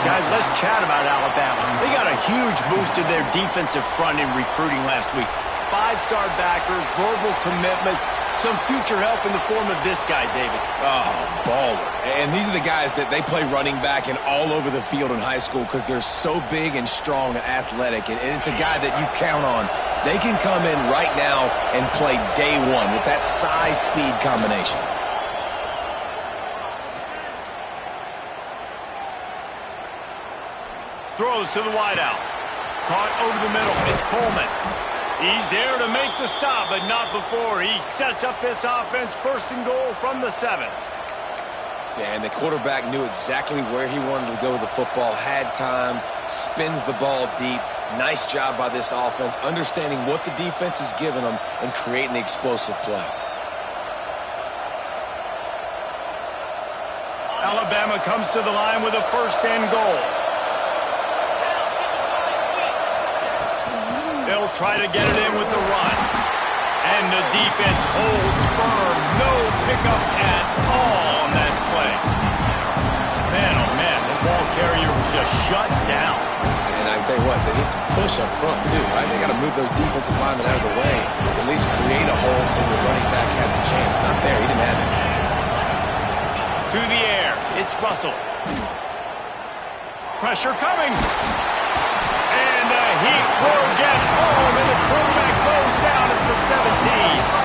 Guys, let's chat about Alabama. They got a huge boost to their defensive front in recruiting last week. 5-star backer, verbal commitment, some future help in the form of this guy, David. Oh, baller. And these are the guys that they play running back and all over the field in high school because they're so big and strong and athletic. And it's a guy that you count on. They can come in right now and play day one with that size-speed combination. Throws to the wideout. Caught over the middle. It's Coleman. He's there to make the stop, but not before. He sets up this offense 1st and goal from the 7. Yeah, and the quarterback knew exactly where he wanted to go with the football, had time, spins the ball deep. Nice job by this offense, understanding what the defense is giving them and creating the explosive play. Alabama comes to the line with a 1st and goal. They'll try to get it in with the run. And the defense holds firm. No pickup at all on that play. Man, oh man, the ball carrier was just shut down. And I tell you what, they need some push up front too, right? They got to move those defensive linemen out of the way, at least create a hole so the running back has a chance. Not there, he didn't have it. To the air, it's Russell. Pressure coming. And the Heat will get home, and the quarterback goes down at the 17.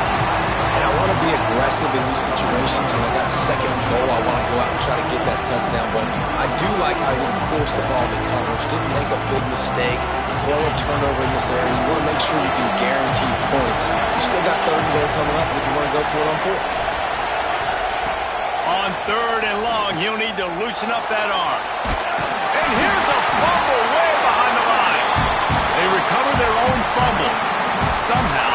And I want to be aggressive in these situations. When I got second and goal, I want to go out and try to get that touchdown. But I do like how he didn't force the ball into coverage, didn't make a big mistake, throw a turnover in this area. You want to make sure you can guarantee points. You still got third and goal coming up, and if you want to go for it on fourth. On third and long, he'll need to loosen up that arm. And here's a fumble way behind the line. They recover their own fumble. Somehow,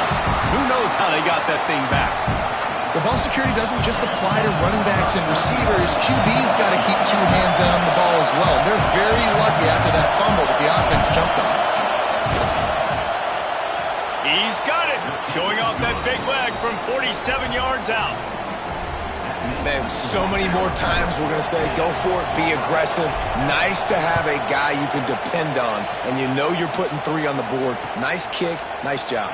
who knows how they got that thing back. The ball security doesn't just apply to running backs and receivers. QB's got to keep two hands on the ball as well. They're very lucky after that fumble that the offense jumped on. He's got it, showing off that big leg from 47 yards out. Man, so many more times we're going to say, go for it, be aggressive. Nice to have a guy you can depend on, and you know you're putting 3 on the board. Nice kick, nice job.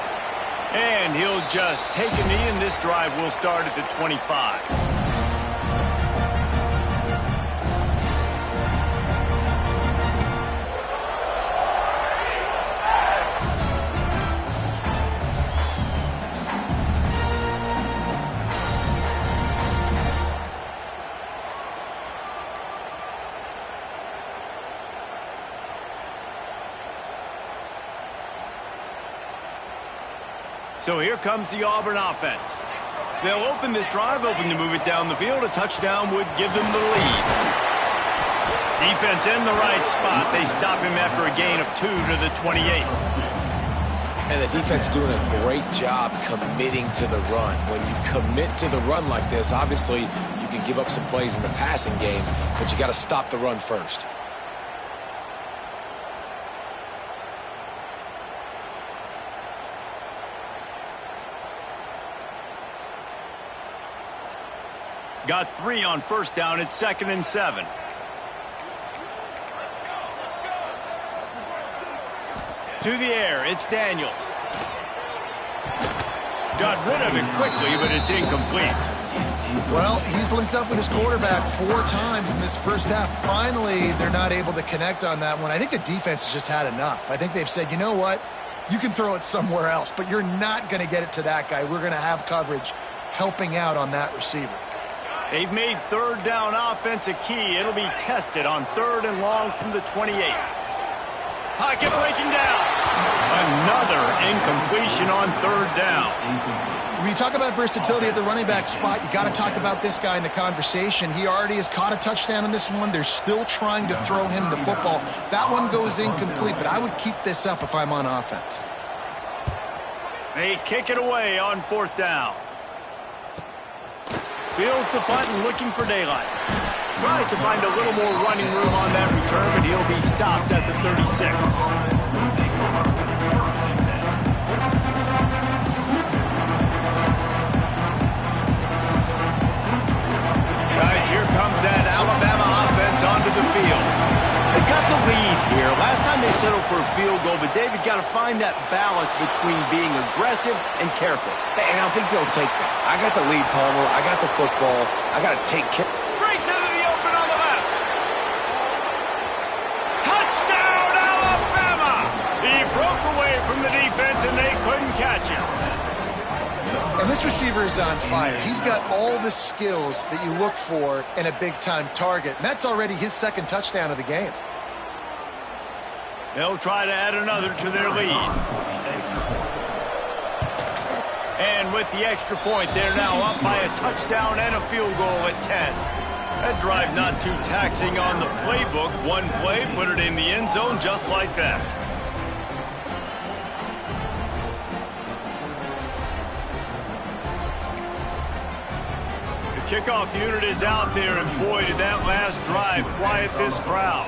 And he'll just take a knee, and this drive will start at the 25. So here comes the Auburn offense. They'll open this drive, hoping to move it down the field. A touchdown would give them the lead. Defense in the right spot. They stop him after a gain of 2 to the 28. And the defense doing a great job committing to the run. When you commit to the run like this, obviously you can give up some plays in the passing game, but you got to stop the run first. Got 3 on first down. It's 2nd and 7. To the air, it's Daniels. Got rid of it quickly, but it's incomplete. Well, he's linked up with his quarterback 4 times in this first half. Finally, they're not able to connect on that one. I think the defense has just had enough. I think they've said, you know what? You can throw it somewhere else, but you're not going to get it to that guy. We're going to have coverage helping out on that receiver. They've made third down offense a key. It'll be tested on 3rd and long from the 28. Pocket breaking down. Another incompletion on 3rd down. When you talk about versatility at the running back spot, you got to talk about this guy in the conversation. He already has caught a touchdown in this one. They're still trying to throw him the football. That one goes incomplete, but I would keep this up if I'm on offense. They kick it away on 4th down. Fields the punt and looking for daylight. Tries to find a little more running room on that return, but he'll be stopped at the 36. Guys, here comes that Alabama offense onto the field. They've got the lead here. Last time they settled for a field goal, but David got to find that balance between being aggressive and careful. And I think they'll take that. I got the lead, Palmer. I got the football. I got to take care. Breaks into the open on the left. Touchdown, Alabama! He broke away from the defense, and they couldn't catch him. And this receiver is on fire. He's got all the skills that you look for in a big-time target. And that's already his 2nd touchdown of the game. They'll try to add another to their lead. And with the extra point, they're now up by a touchdown and a field goal at 10. That drive not too taxing on the playbook. One play, put it in the end zone just like that. The kickoff unit is out there, and boy, did that last drive quiet this crowd.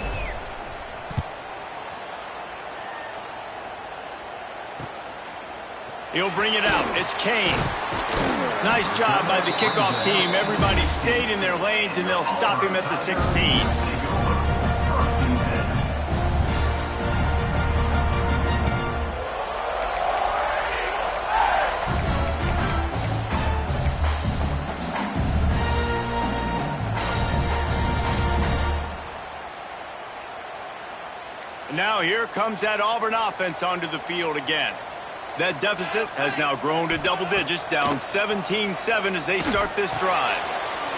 He'll bring it out. It's Kane. Nice job by the kickoff team. Everybody stayed in their lanes, and they'll stop him at the 16. And now here comes that Auburn offense onto the field again. That deficit has now grown to double digits, down 17-7 as they start this drive.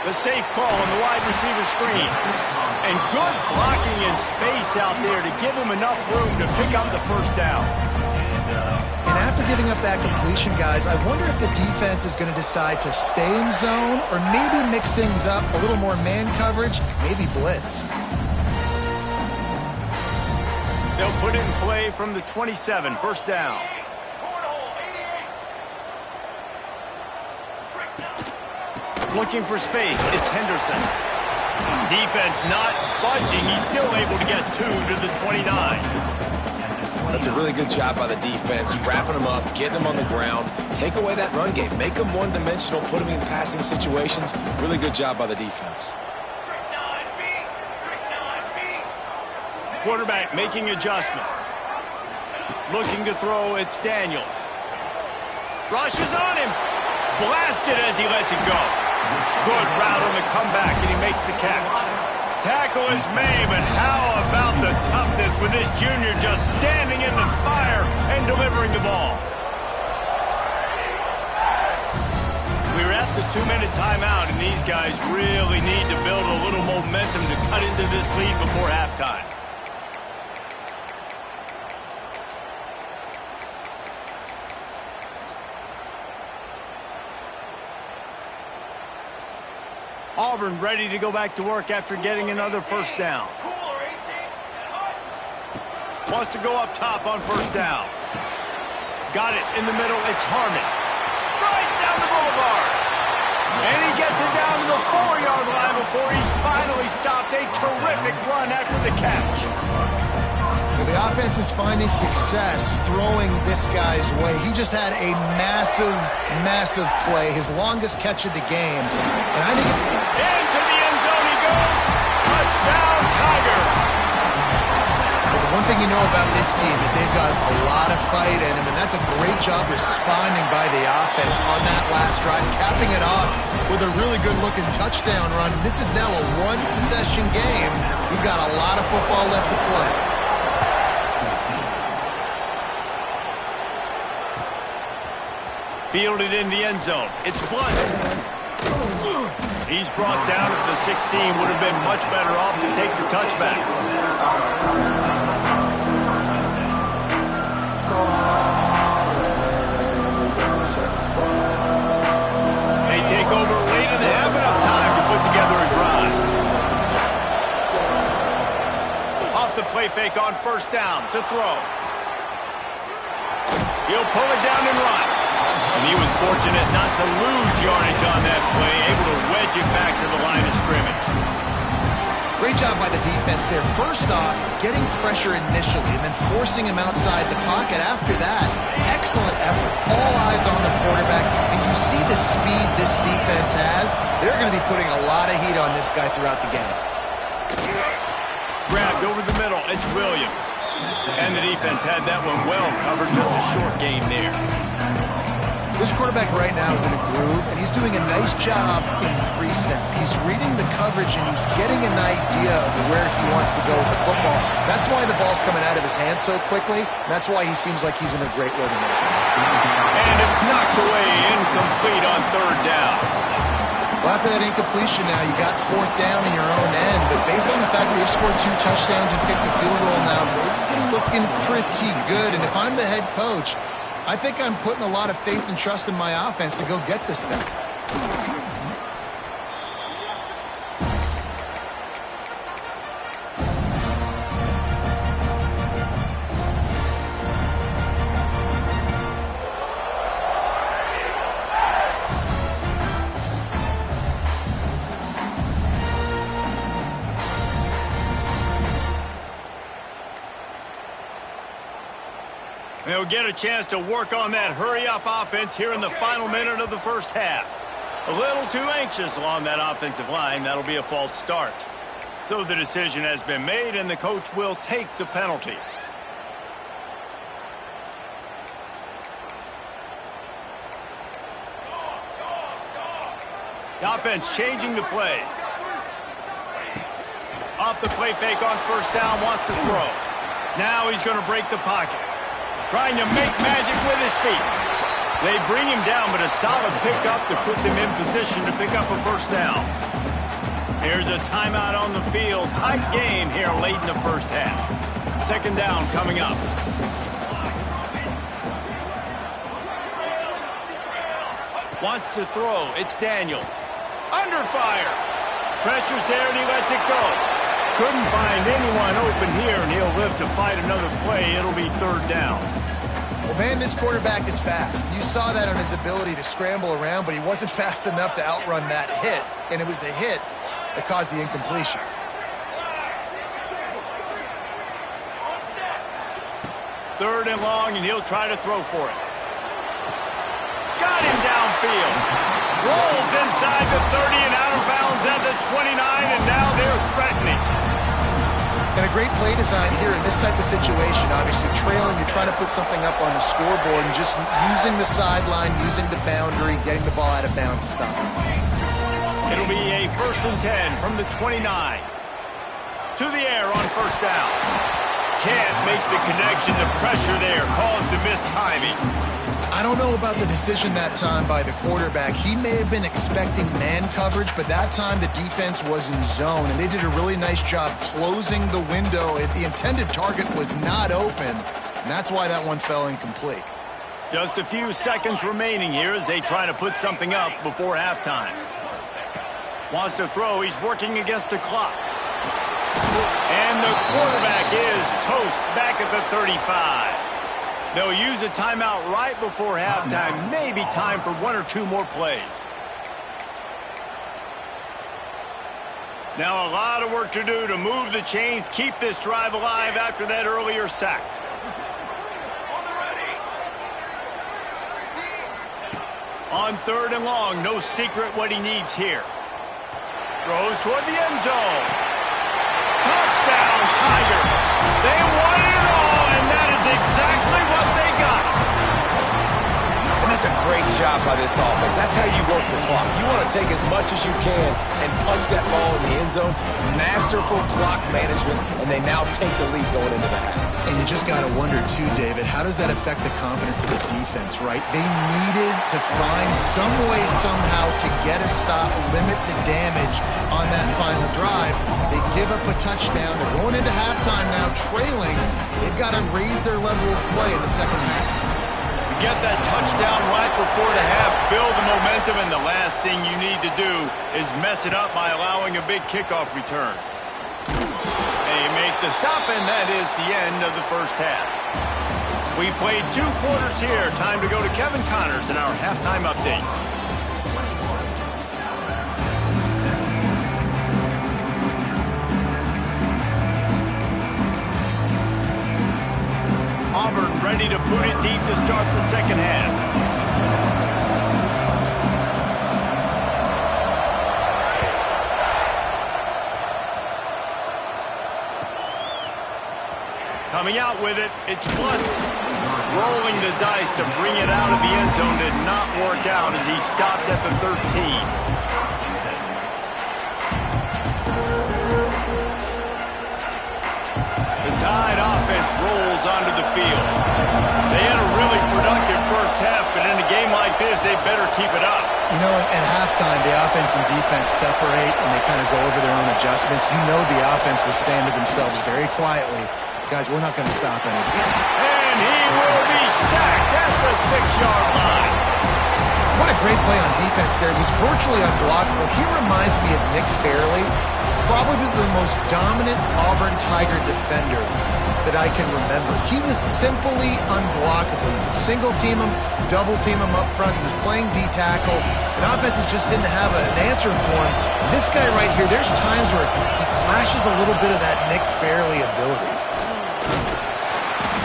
The safe call on the wide receiver screen. And good blocking in space out there to give him enough room to pick up the first down. And after giving up that completion, guys, I wonder if the defense is going to decide to stay in zone or maybe mix things up, a little more man coverage, maybe blitz. They'll put it in play from the 27, first down. Looking for space, it's Henderson. Defense not budging. He's still able to get 2 to the 29. That's a really good job by the defense, wrapping them up, getting them on the ground, take away that run game, make them one-dimensional, put them in passing situations. Really good job by the defense. Quarterback making adjustments. Looking to throw, it's Daniels. Rushes on him. Blasted as he lets it go. Good route on the comeback, and he makes the catch. Tackle is made, but how about the toughness with this junior just standing in the fire and delivering the ball? We're at the 2-minute timeout, and these guys really need to build a little momentum to cut into this lead before halftime. Auburn ready to go back to work after getting another first down. Wants to go up top on first down. Got it in the middle. It's Harmon. Right down the boulevard. And he gets it down to the 4-yard line before he's finally stopped. A terrific run after the catch. Well, the offense is finding success throwing this guy's way. He just had a massive, massive play, his longest catch of the game. And I think into the end zone he goes. Touchdown, Tiger. Well, the one thing you know about this team is they've got a lot of fight in them, and that's a great job responding by the offense on that last drive, capping it off with a really good-looking touchdown run. This is now a one-possession game. We've got a lot of football left to play. Fielded in the end zone. It's Blunt. He's brought down at the 16. Would have been much better off to take the touchback. They take over late and they have enough time to put together a drive. Off the play fake on first down to throw. He'll pull it down and run. And he was fortunate not to lose yardage on that play, able to wedge it back to the line of scrimmage. Great job by the defense there. First off, getting pressure initially and then forcing him outside the pocket. After that, excellent effort. All eyes on the quarterback. And you see the speed this defense has. They're going to be putting a lot of heat on this guy throughout the game. Grabbed over the middle. It's Williams. And the defense had that one well covered. Just a short game there. This quarterback right now is in a groove, and he's doing a nice job in pre-snap. He's reading the coverage, and he's getting an idea of where he wants to go with the football. That's why the ball's coming out of his hands so quickly. That's why he seems like he's in a great rhythm. And it's knocked away, incomplete on third down. Well, after that incompletion now, you got fourth down in your own end, but based on the fact that they've scored 2 touchdowns and kicked a field goal now, they've been looking pretty good. And if I'm the head coach, I think I'm putting a lot of faith and trust in my offense to go get this thing. They'll get a chance to work on that hurry-up offense here in the final minute of the first half. A little too anxious along that offensive line. That'll be a false start. So the decision has been made, and the coach will take the penalty. The offense changing the play. Off the play fake on first down, wants to throw. Now he's going to break the pocket. Trying to make magic with his feet. They bring him down, but a solid pickup to put them in position to pick up a first down. Here's a timeout on the field. Tight game here late in the first half. Second down coming up. Wants to throw. It's Daniels. Under fire. Pressure's there, and he lets it go. Couldn't find anyone open here, and he'll live to fight another play. It'll be third down. Well, man, this quarterback is fast. You saw that on his ability to scramble around, but he wasn't fast enough to outrun that hit, and it was the hit that caused the incompletion. Third and long, and he'll try to throw for it. Got him downfield. Rolls inside the 30 and out of bounds at the 29, and now they're threatening. And a great play design here in this type of situation. Obviously, trailing, you're trying to put something up on the scoreboard and just using the sideline, using the boundary, getting the ball out of bounds and stopping. It'll be a 1st and 10 from the 29. To the air on first down. Can't make the connection. The pressure there caused the missed timing. I don't know about the decision that time by the quarterback. He may have been expecting man coverage, but that time the defense was in zone, and they did a really nice job closing the window. The intended target was not open, and that's why that one fell incomplete. Just a few seconds remaining here as they try to put something up before halftime. Wants to throw. He's working against the clock. And the quarterback is toast back at the 35. They'll use a timeout right before halftime. Maybe time for one or two more plays. Now a lot of work to do to move the chains, keep this drive alive after that earlier sack. On third and long, no secret what he needs here. Throws toward the end zone. Touchdown, Tigers. They won it all, and that is exactly what they got. And that's a great job by this offense. That's how you work the clock. You want to take as much as you can and punch that ball in the end zone. Masterful clock management, and they now take the lead going into the half. And you just got to wonder, too, David, how does that affect the confidence of the defense, right? They needed to find some way, somehow, to get a stop, limit the damage on that final drive. They give up a touchdown. They're going into halftime now, trailing. They've got to raise their level of play in the second half. Get that touchdown right before the half, build the momentum, and the last thing you need to do is mess it up by allowing a big kickoff return. They make the stop, and that is the end of the first half. We played 2 quarters here. Time to go to Kevin Connors in our halftime update. Auburn ready to put it deep to start the second half. Coming out with it, it's Blunt. Rolling the dice to bring it out of the end zone did not work out as he stopped at the 13. The Tide offense rolls onto the field. They had a really productive first half, but in a game like this, they better keep it up. You know, at halftime, the offense and defense separate, and they kind of go over their own adjustments. You know the offense was saying to themselves very quietly, guys, we're not going to stop anything. And he will be sacked at the 6-yard line. What a great play on defense there. He's virtually unblockable. He reminds me of Nick Fairley, probably the most dominant Auburn Tiger defender that I can remember. He was simply unblockable. You could single team him, double team him up front. He was playing D-tackle, and offenses just didn't have an answer for him. This guy right here, there's times where he flashes a little bit of that Nick Fairley ability.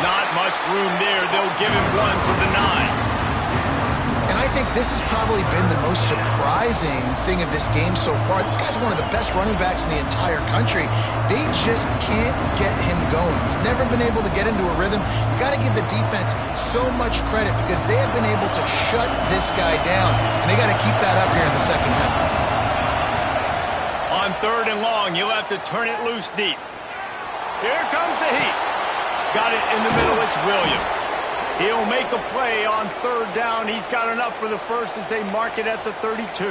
Not much much room there. They'll give him one to the 9. And I think this has probably been the most surprising thing of this game so far. This guy's one of the best running backs in the entire country. They just can't get him going. He's never been able to get into a rhythm. You got to give the defense so much credit because they have been able to shut this guy down. And they got to keep that up here in the second half. On 3rd and long, you'll have to turn it loose deep. Here comes the heat. Got it in the middle. It's Williams. He'll make a play on 3rd down. He's got enough for the first as they mark it at the 32.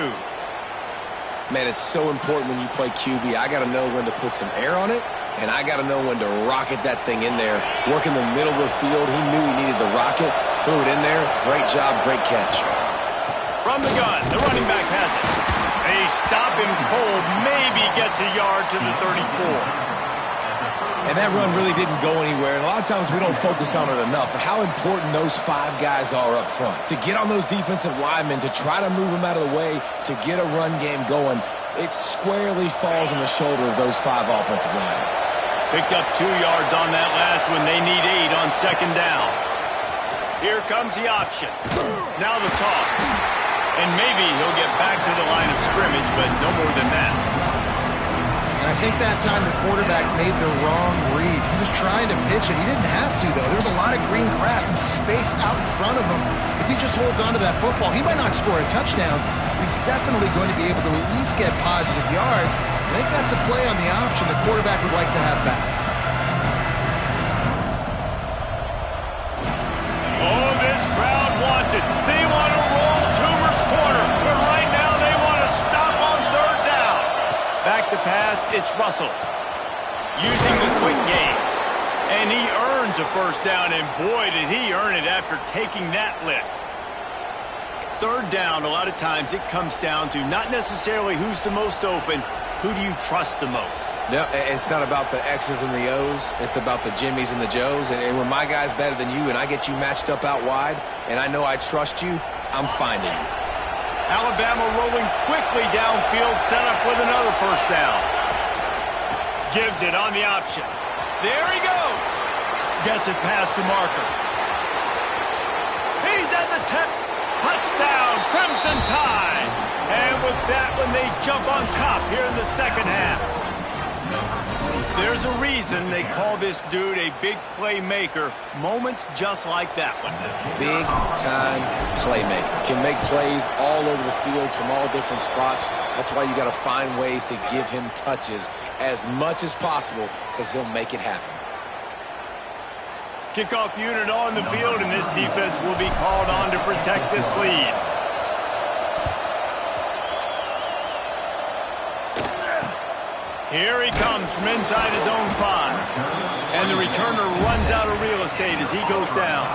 Man, it's so important when you play QB. I got to know when to put some air on it, and I got to know when to rocket that thing in there. Work in the middle of the field. He knew he needed the rocket. Threw it in there. Great job, great catch. From the gun, the running back has it. They stop him cold. Maybe gets a yard to the 34. And that run really didn't go anywhere. And a lot of times we don't focus on it enough. But how important those 5 guys are up front. To get on those defensive linemen, to try to move them out of the way, to get a run game going, it squarely falls on the shoulder of those 5 offensive linemen. Picked up 2 yards on that last one. They need 8 on 2nd down. Here comes the option. Now the toss. And maybe he'll get back to the line of scrimmage, but no more than that. And I think that time the quarterback made the wrong read. He was trying to pitch it. He didn't have to, though. There was a lot of green grass and space out in front of him. If he just holds on to that football, he might not score a touchdown, but he's definitely going to be able to at least get positive yards. I think that's a play on the option the quarterback would like to have back. Oh, this crowd wants it. They want to roll Toomer's corner, but right now they want to stop on 3rd down. Back to pass, it's Russell. Using the quick game. And he earns a 1st down, and boy, did he earn it after taking that lick. 3rd down, a lot of times it comes down to not necessarily who's the most open, who do you trust the most? No, it's not about the X's and the O's. It's about the Jimmies and the Joes. And when my guy's better than you and I get you matched up out wide and I know I trust you, I'm finding you. Alabama rolling quickly downfield, set up with another 1st down. Gives it on the option. There he goes. Gets it past the marker. He's at the 10. Touchdown, Crimson Tide. And with that one, they jump on top here in the 2nd half. There's a reason they call this dude a big playmaker. Moments just like that one. Big-time playmaker. Can make plays all over the field from all different spots. That's why you got to find ways to give him touches as much as possible because he'll make it happen. Kickoff unit on the field, and this defense will be called on to protect this lead. Here he comes from inside his own 5. And the returner runs out of real estate as he goes down.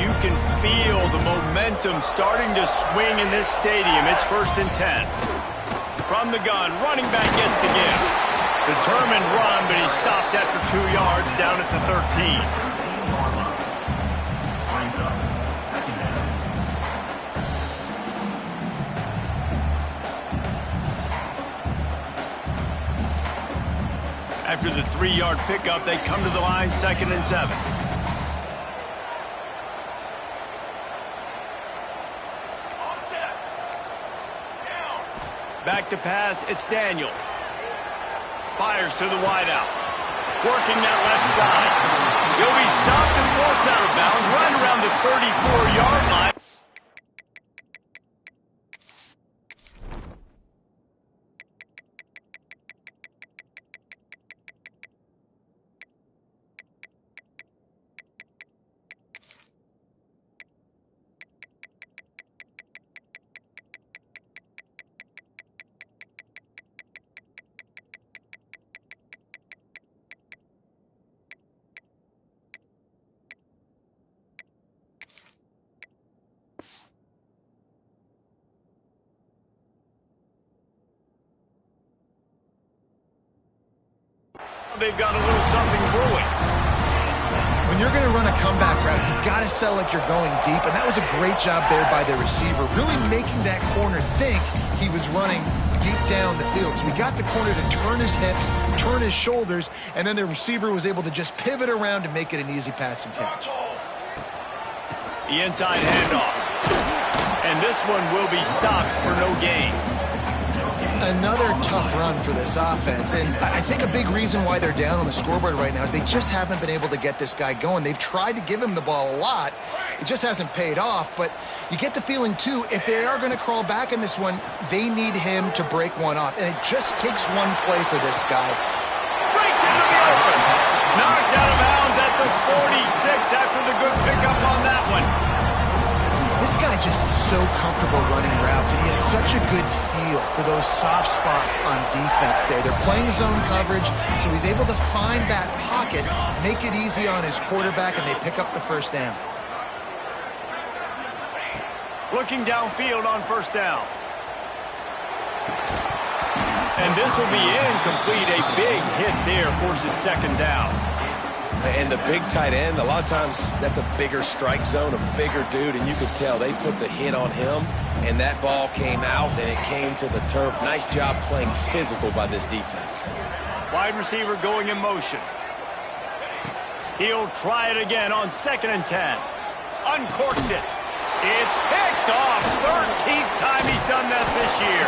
You can feel the momentum starting to swing in this stadium. It's 1st and 10. From the gun, running back gets the give. Determined run, but he stopped after 2 yards down at the 13. After the 3-yard pickup, they come to the line, 2nd and 7. Back to pass, it's Daniels. Fires to the wideout. Working that left side. He'll be stopped and forced out of bounds right around the 34-yard line. They've got a little something brewing. When you're going to run a comeback route, you got to sell like you're going deep, and that was a great job there by the receiver, really making that corner think he was running deep down the field. So we got the corner to turn his hips, turn his shoulders, and then the receiver was able to just pivot around and make it an easy pass and catch. The inside handoff. And this one will be stopped for no gain. Another tough run for this offense, and I think a big reason why they're down on the scoreboard right now is they just haven't been able to get this guy going. They've tried to give him the ball a lot. It just hasn't paid off, but you get the feeling, too, if they are going to crawl back in this one, they need him to break one off, and it just takes one play for this guy. Breaks into the open. Knocked out of bounds at the 46 after the good pickup on that one. This guy just is so comfortable running routes, and he has such a good feel for those soft spots on defense there. They're playing zone coverage, so he's able to find that pocket, make it easy on his quarterback, and they pick up the first down. Looking downfield on first down. And this will be incomplete. A big hit there forces second down. And the big tight end, a lot of times that's a bigger strike zone, a bigger dude, and you could tell they put the hit on him, and that ball came out, and it came to the turf. Nice job playing physical by this defense. Wide receiver going in motion. He'll try it again on 2nd and 10. Uncorks it. It's picked off. 13th time he's done that this year.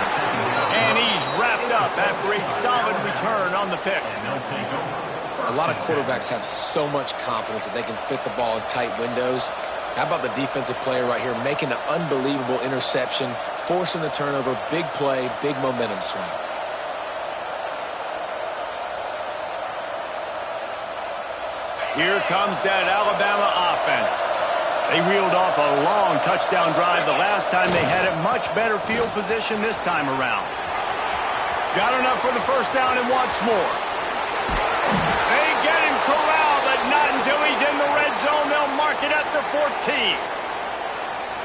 And he's wrapped up after a solid return on the pick. A lot of quarterbacks have so much confidence that they can fit the ball in tight windows. How about the defensive player right here making an unbelievable interception, forcing the turnover, big play, big momentum swing. Here comes that Alabama offense. They reeled off a long touchdown drive the last time they had it. Much better field position this time around. Got enough for the first down and wants more. They get him corralled, but not until he's in the red zone. They'll mark it at the 14.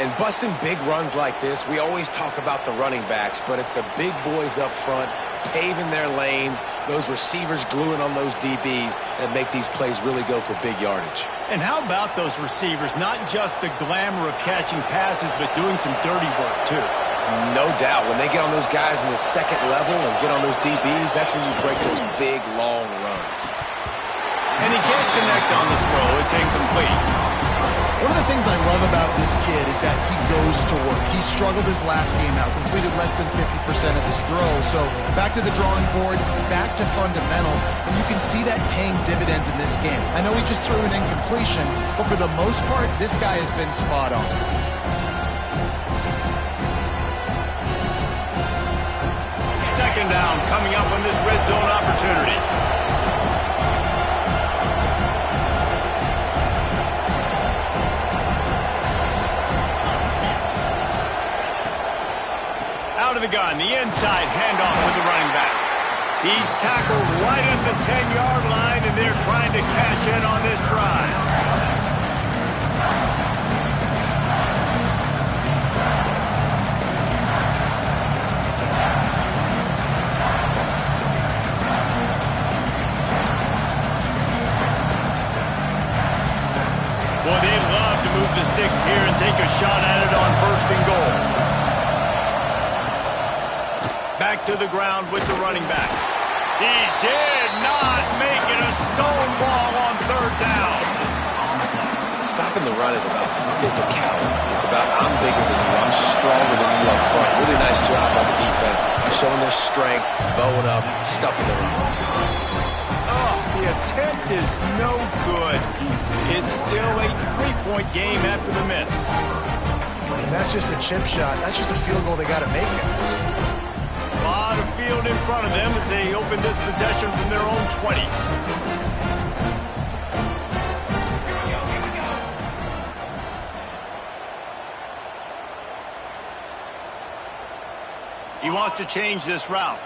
And busting big runs like this, we always talk about the running backs, but it's the big boys up front, paving their lanes, those receivers gluing on those DBs that make these plays really go for big yardage. And how about those receivers? Not just the glamour of catching passes, but doing some dirty work, too. No doubt. When they get on those guys in the second level and get on those DBs, that's when you break those big, long runs. And he can't connect on the throw. It's incomplete. One of the things I love about this kid is that he goes to work. He struggled his last game out, completed less than 50% of his throws. So back to the drawing board, back to fundamentals, and you can see that paying dividends in this game. I know he just threw an incompletion, but for the most part, this guy has been spot on. Second down coming up on this red zone opportunity. Out of the gun, the inside handoff to the running back. He's tackled right at the 10-yard line, and they're trying to cash in on this drive. Boy, they'd love to move the sticks here and take a shot at it on 1st and goal. Back to the ground with the running back. He did not make it a stone ball on 3rd down. Stopping the run is about physicality. It's about I'm bigger than you, I'm stronger than you up front. Really nice job by the defense, showing their strength, bowing up, stuffing the run. The attempt is no good. It's still a 3-point game after the miss. And that's just a chip shot. That's just a field goal they got to make, guys. A lot of field in front of them as they open this possession from their own 20. He wants to change this route.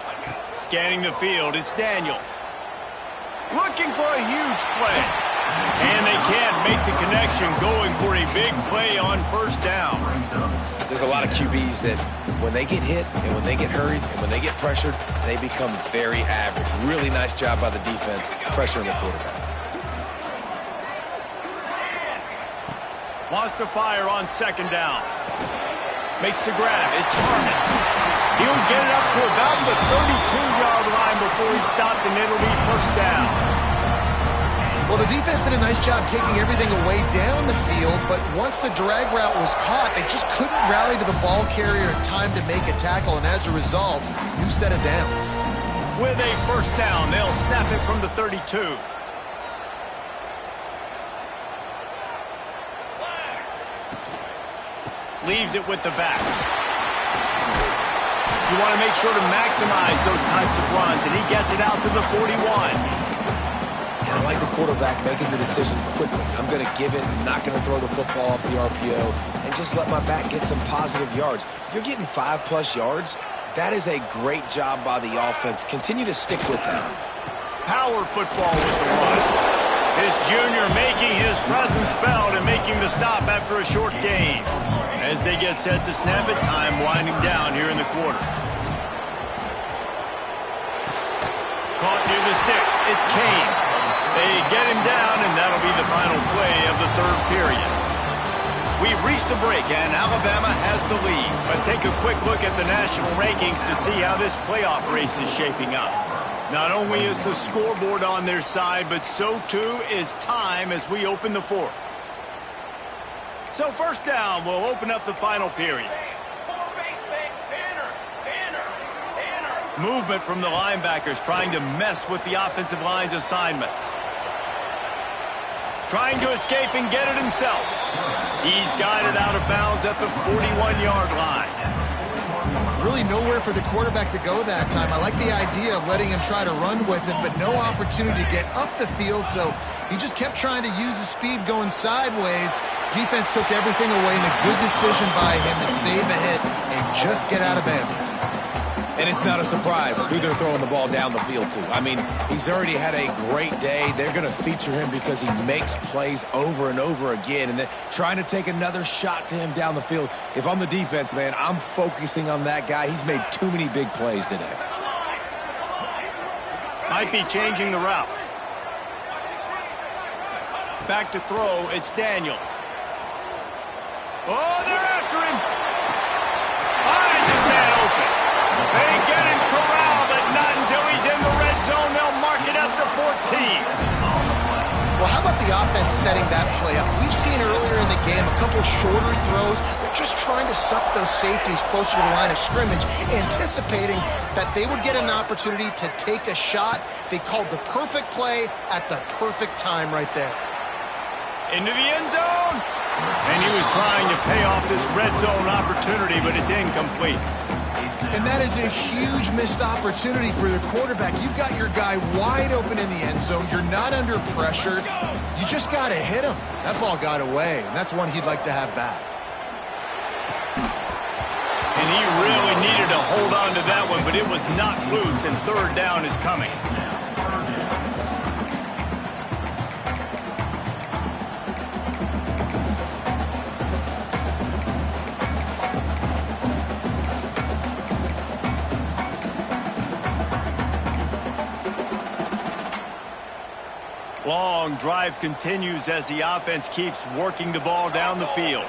Scanning the field, it's Daniels. Looking for a huge play. And they can't make the connection, going for a big play on 1st down. There's a lot of QBs that when they get hit and when they get hurried and when they get pressured, they become very average. Really nice job by the defense, pressuring the quarterback. Wants to fire on 2nd down. Makes the grab. It's Harmon. He'll get it up to about the 32-yard line before he stopped, and it'll be first down. Well, the defense did a nice job taking everything away down the field, but once the drag route was caught, they just couldn't rally to the ball carrier in time to make a tackle, and as a result, new set of downs. With a first down, they'll snap it from the 32. Leaves it with the back. You want to make sure to maximize those types of runs, and he gets it out to the 41. And I like the quarterback making the decision quickly. I'm going to give it. I'm not going to throw the football off the RPO and just let my back get some positive yards. You're getting 5+ yards. That is a great job by the offense. Continue to stick with that. Power football with the run. This junior making his presence felt and making the stop after a short gain. As they get set to snap it, time winding down here in the quarter. Caught near the sticks. It's Kane. They get him down, and that'll be the final play of the third period. We've reached a break, and Alabama has the lead. Let's take a quick look at the national rankings to see how this playoff race is shaping up. Not only is the scoreboard on their side, but so too is time as we open the fourth. So first down, we'll open up the final period. Movement from the linebackers trying to mess with the offensive line's assignments. Trying to escape and get it himself. He's guided out of bounds at the 41-yard line. Really nowhere for the quarterback to go that time. I like the idea of letting him try to run with it, but no opportunity to get up the field, so he just kept trying to use his speed going sideways. Defense took everything away, and a good decision by him to save a hit and just get out of bounds. And it's not a surprise who they're throwing the ball down the field to. I mean, he's already had a great day. They're going to feature him because he makes plays over and over again, and then trying to take another shot to him down the field. If I'm the defense, man, I'm focusing on that guy. He's made too many big plays today. Might be changing the route. Back to throw, it's Daniels. Oh, they're after him. Finds his man open. They get him corralled, but not until he's in the red zone. They'll mark it at the 14. Well, how about the offense setting that play up? We've seen earlier in the game a couple shorter throws. They're just trying to suck those safeties closer to the line of scrimmage, anticipating that they would get an opportunity to take a shot. They called the perfect play at the perfect time right there. Into the end zone. And he was trying to pay off this red zone opportunity, but it's incomplete. And that is a huge missed opportunity for the quarterback. You've got your guy wide open in the end zone. You're not under pressure. You just got to hit him. That ball got away, and that's one he'd like to have back. And he really needed to hold on to that one, but it was knocked loose, and third down is coming. Long drive continues as the offense keeps working the ball down the field.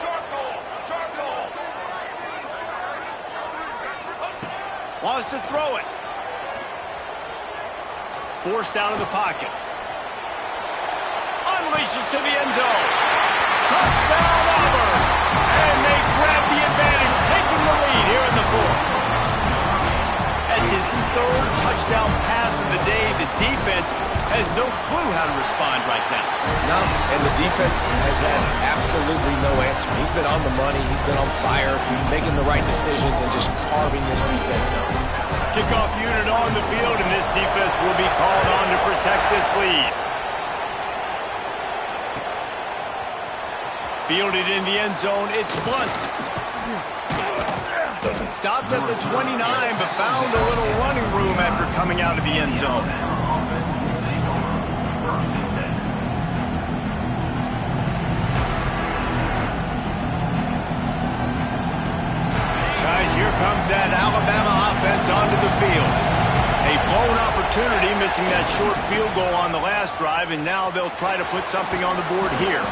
Wants to throw it. Forced out of the pocket. Unleashes to the end zone. Touchdown Auburn. And they grab the advantage, taking the lead here in the fourth. That's his third touchdown pass of the day. The defense has no clue how to respond right now. No, and the defense has had absolutely no answer. He's been on the money. He's been on fire, making the right decisions and just carving this defense up. Kickoff unit on the field, and this defense will be called on to protect this lead. Fielded in the end zone, it's Blunt. Stopped at the 29, but found a little running room after coming out of the end zone. Guys, here comes that Alabama offense onto the field. A blown opportunity, missing that short field goal on the last drive, and now they'll try to put something on the board here.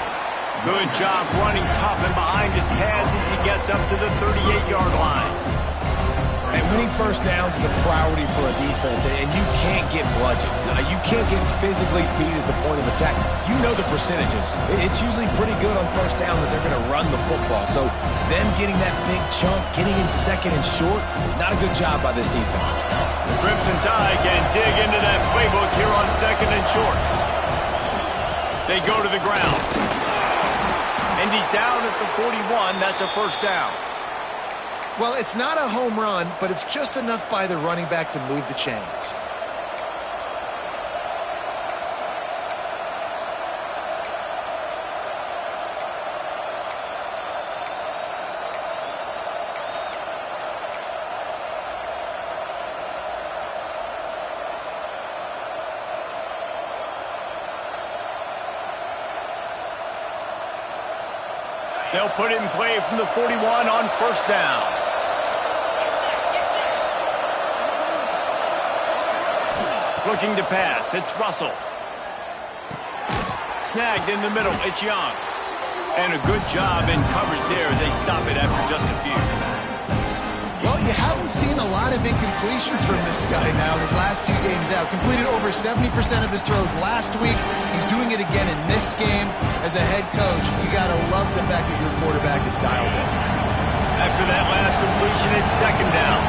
Good job running tough and behind his pads as he gets up to the 38-yard line. And winning first downs is a priority for a defense, and you can't get bludgeoned. You can't get physically beat at the point of attack. You know the percentages. It's usually pretty good on first down that they're going to run the football. So them getting that big chunk, getting in second and short, not a good job by this defense. The Crimson Tide can dig into that playbook here on second and short. They go to the ground. And he's down at the 41. That's a first down. Well, it's not a home run, but it's just enough by the running back to move the chains. They'll put it in play from the 41 on first down. Looking to pass, it's Russell. Snagged in the middle, it's Young. And a good job in coverage there as they stop it after just a few. Well, you haven't seen a lot of incompletions from this guy now his last 2 games out. Completed over 70% of his throws last week. He's doing it again in this game. As a head coach, you got to love the fact that your quarterback is dialed in. After that last completion, it's second down.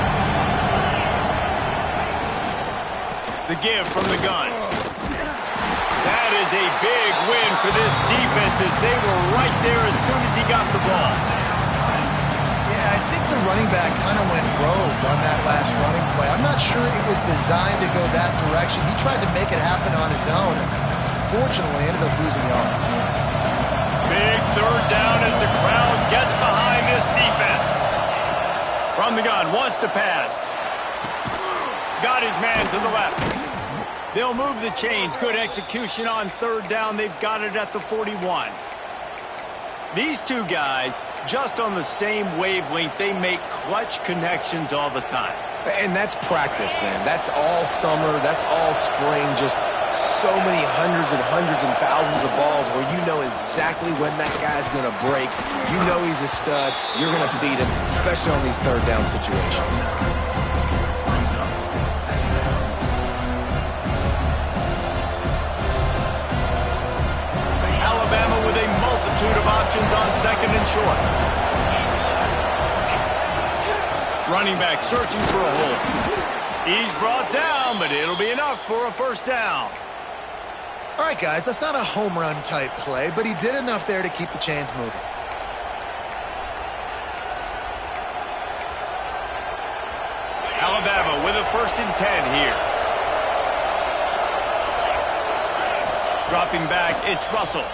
The give from the gun. That is a big win for this defense as they were right there as soon as he got the ball. Yeah, I think the running back kind of went rogue on that last running play. I'm not sure it was designed to go that direction. He tried to make it happen on his own and fortunately ended up losing yards. Big third down as the crowd gets behind this defense. From the gun, wants to pass. Got his man to the left. They'll move the chains. Good execution on third down. They've got it at the 41. These two guys, just on the same wavelength, they make clutch connections all the time. And that's practice, man. That's all summer. That's all spring. Just so many hundreds and thousands of balls where you know exactly when that guy's going to break. You know he's a stud. You're going to feed him, especially on these third down situations. With a multitude of options on second and short. Running back searching for a hole. He's brought down, but it'll be enough for a first down. All right, guys, that's not a home run type play, but he did enough there to keep the chains moving. Alabama with a 1st and 10 here. Dropping back, it's Russell.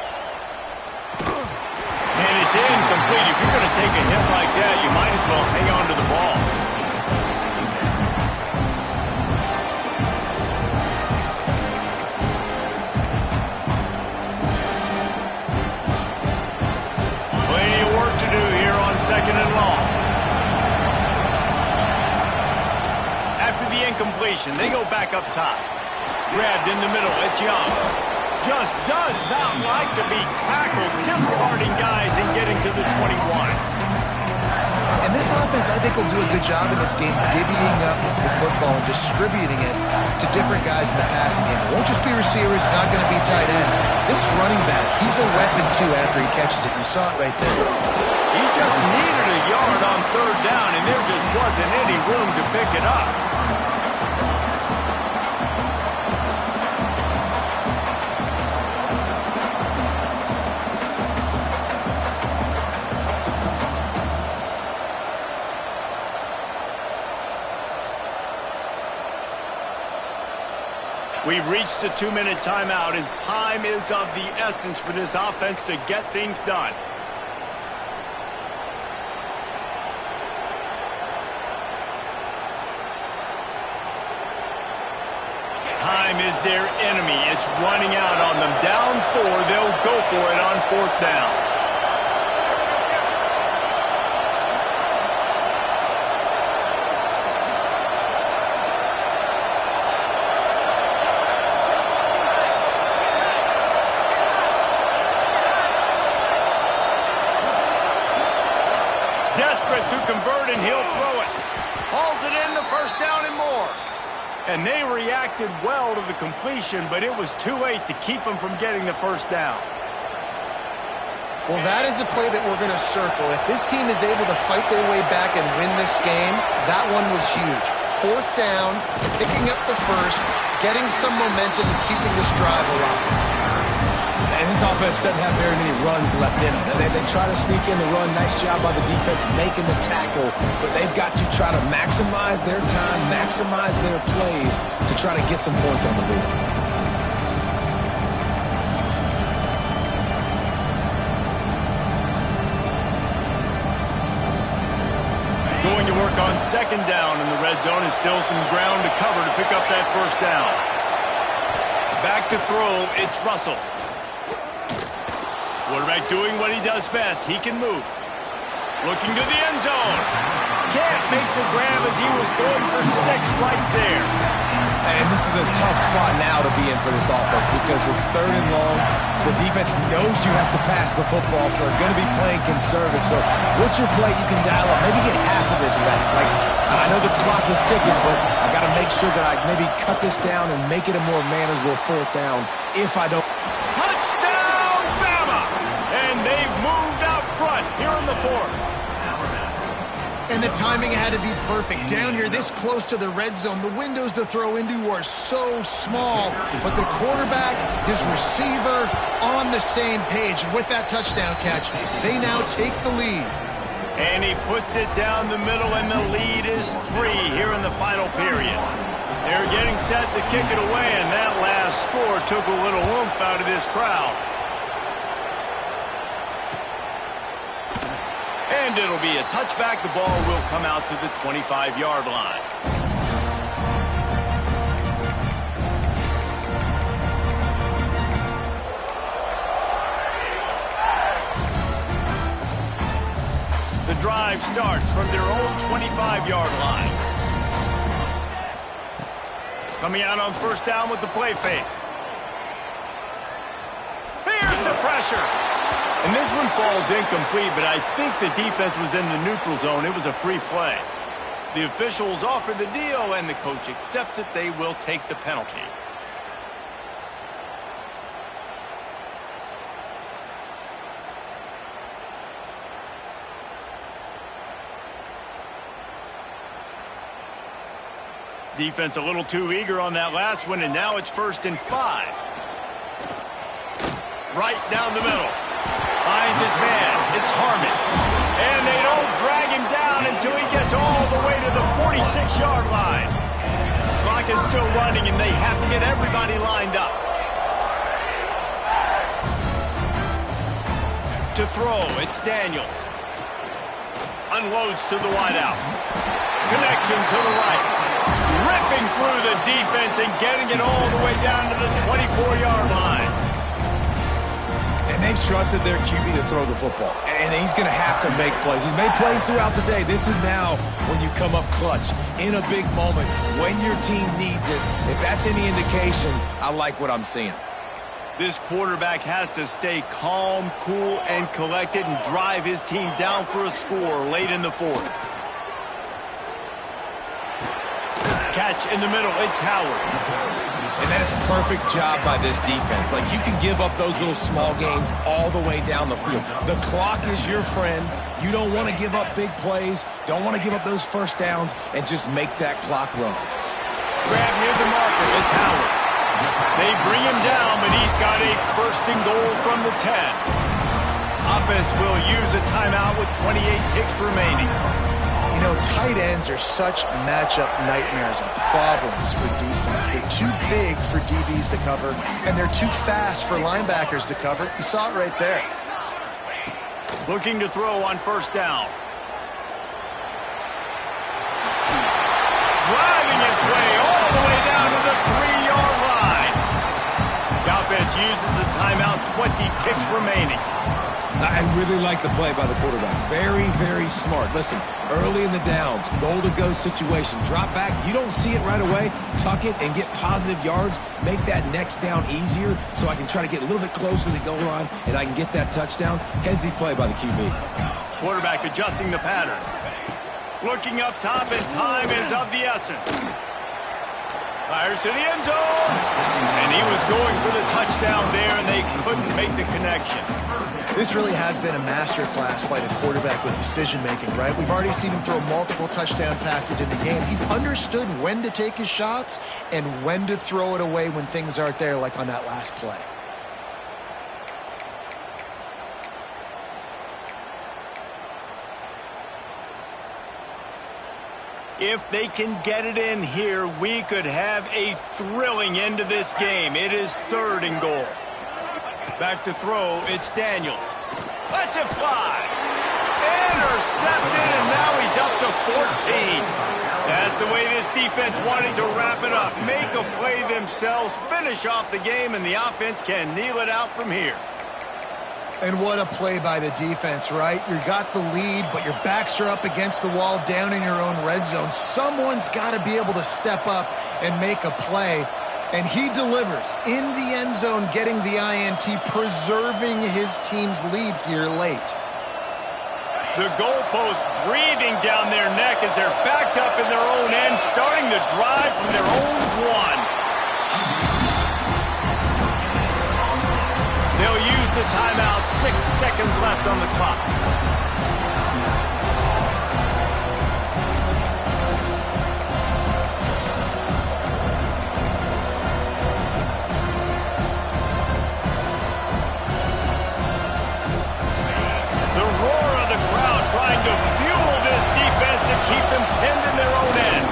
And it's incomplete. If you're going to take a hit like that, you might as well hang on to the ball. Plenty of work to do here on second and long. After the incompletion, they go back up top. Grabbed in the middle, it's Young. Just does not like to be tackled, discarding guys and getting to the 21. And this offense, I think, will do a good job in this game divvying up the football and distributing it to different guys in the passing game. It won't just be receivers. It's not going to be tight ends. This running back, he's a weapon, too, after he catches it. You saw it right there. He just needed a yard on third down, and there just wasn't any room to pick it up. We've reached the 2-minute timeout, and time is of the essence for this offense to get things done. Time is their enemy. It's running out on them. Down 4, they'll go for it on 4th down. Desperate to convert, and he'll throw it. Hauls it in first down and more. And they reacted well to the completion, but it was too late to keep them from getting the first down. Well, that is a play that we're going to circle. If this team is able to fight their way back and win this game, that one was huge. Fourth down, picking up the first, getting some momentum and keeping this drive alive. And this offense doesn't have very many runs left in them. They try to sneak in the run. Nice job by the defense making the tackle. But they've got to try to maximize their time, maximize their plays to try to get some points on the board. Going to work on second down in the red zone is still some ground to cover to pick up that first down. Back to throw, it's Russell. Quarterback doing what he does best. He can move. Looking to the end zone. Can't make the grab as he was going for 6 right there. And this is a tough spot now to be in for this offense because it's third and long. The defense knows you have to pass the football, so they're going to be playing conservative. So what's your play you can dial up? Maybe get half of this back. Like, I know the clock is ticking, but I got to make sure that I maybe cut this down and make it a more manageable fourth down if I don't. Touchdown, Bama! And they've moved out front here in the fourth. And the timing had to be perfect. Down here, this close to the red zone, the windows to throw into are so small. But the quarterback, his receiver, on the same page. And with that touchdown catch, they now take the lead. And he puts it down the middle, and the lead is 3 here in the final period. They're getting set to kick it away, and that last score took a little oomph out of this crowd. And it'll be a touchback. The ball will come out to the 25-yard line. The drive starts from their own 25-yard line. Coming out on first down with the play fake. Here's the pressure. And this one falls incomplete, but I think the defense was in the neutral zone. It was a free play. The officials offer the deal, and the coach accepts it. They will take the penalty. Defense a little too eager on that last one, and now it's 1st and 5. Right down the middle. Finds his man. It's Harmon. And they don't drag him down until he gets all the way to the 46-yard line. Clock is still running, and they have to get everybody lined up. To throw, it's Daniels. Unloads to the wideout. Connection to the right. Ripping through the defense and getting it all the way down to the 24-yard line. And they've trusted their QB to throw the football. And he's going to have to make plays. He's made plays throughout the day. This is now when you come up clutch in a big moment when your team needs it. If that's any indication, I like what I'm seeing. This quarterback has to stay calm, cool, and collected and drive his team down for a score late in the fourth. Catch in the middle. It's Howard. And that is a perfect job by this defense. Like, you can give up those little small gains all the way down the field. The clock is your friend. You don't want to give up big plays. Don't want to give up those first downs and just make that clock run. Grab near the marker. It's Howard. They bring him down, but he's got a 1st and goal from the 10. Offense will use a timeout with 28 ticks remaining. You know, tight ends are such matchup nightmares and problems for defense. They're too big for DBs to cover, and they're too fast for linebackers to cover. You saw it right there. Looking to throw on first down. Driving its way all the way down to the 3-yard line. The offense uses a timeout, 20 ticks remaining. I really like the play by the quarterback. Very, very smart. Listen, early in the downs, goal-to-go situation. Drop back. You don't see it right away. Tuck it and get positive yards. Make that next down easier so I can try to get a little bit closer to the goal line and I can get that touchdown. Headsy play by the QB. Quarterback adjusting the pattern. Looking up top, and time is of the essence. Fires to the end zone. And he was going for the touchdown there, and they couldn't make the connection. This really has been a masterclass by the quarterback with decision-making, right? We've already seen him throw multiple touchdown passes in the game. He's understood when to take his shots and when to throw it away when things aren't there, like on that last play. If they can get it in here, we could have a thrilling end to this game. It is 3rd and goal. Back to throw, it's Daniels. Lets it fly. Intercepted, and now he's up to 14. That's the way this defense wanted to wrap it up. Make a play themselves, finish off the game, and the offense can kneel it out from here. And what a play by the defense, right? You got the lead, but your backs are up against the wall down in your own red zone. Someone's got to be able to step up and make a play. And he delivers in the end zone, getting the INT, preserving his team's lead here late. The goalpost breathing down their neck as they're backed up in their own end, starting the drive from their own 1. They'll use the timeout, 6 seconds left on the clock. The roar of the crowd trying to fuel this defense to keep them pinned in their own end.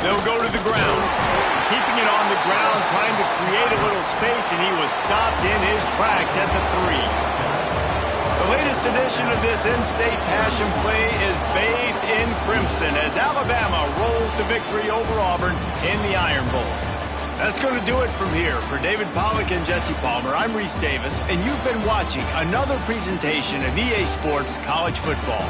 They'll go to the ground. Keeping it on the ground, trying to create a little space, and he was stopped in his tracks at the 3. The latest edition of this in-state passion play is bathed in crimson as Alabama rolls to victory over Auburn in the Iron Bowl. That's going to do it from here. For David Pollack and Jesse Palmer, I'm Reese Davis, and you've been watching another presentation of EA Sports College Football.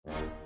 you.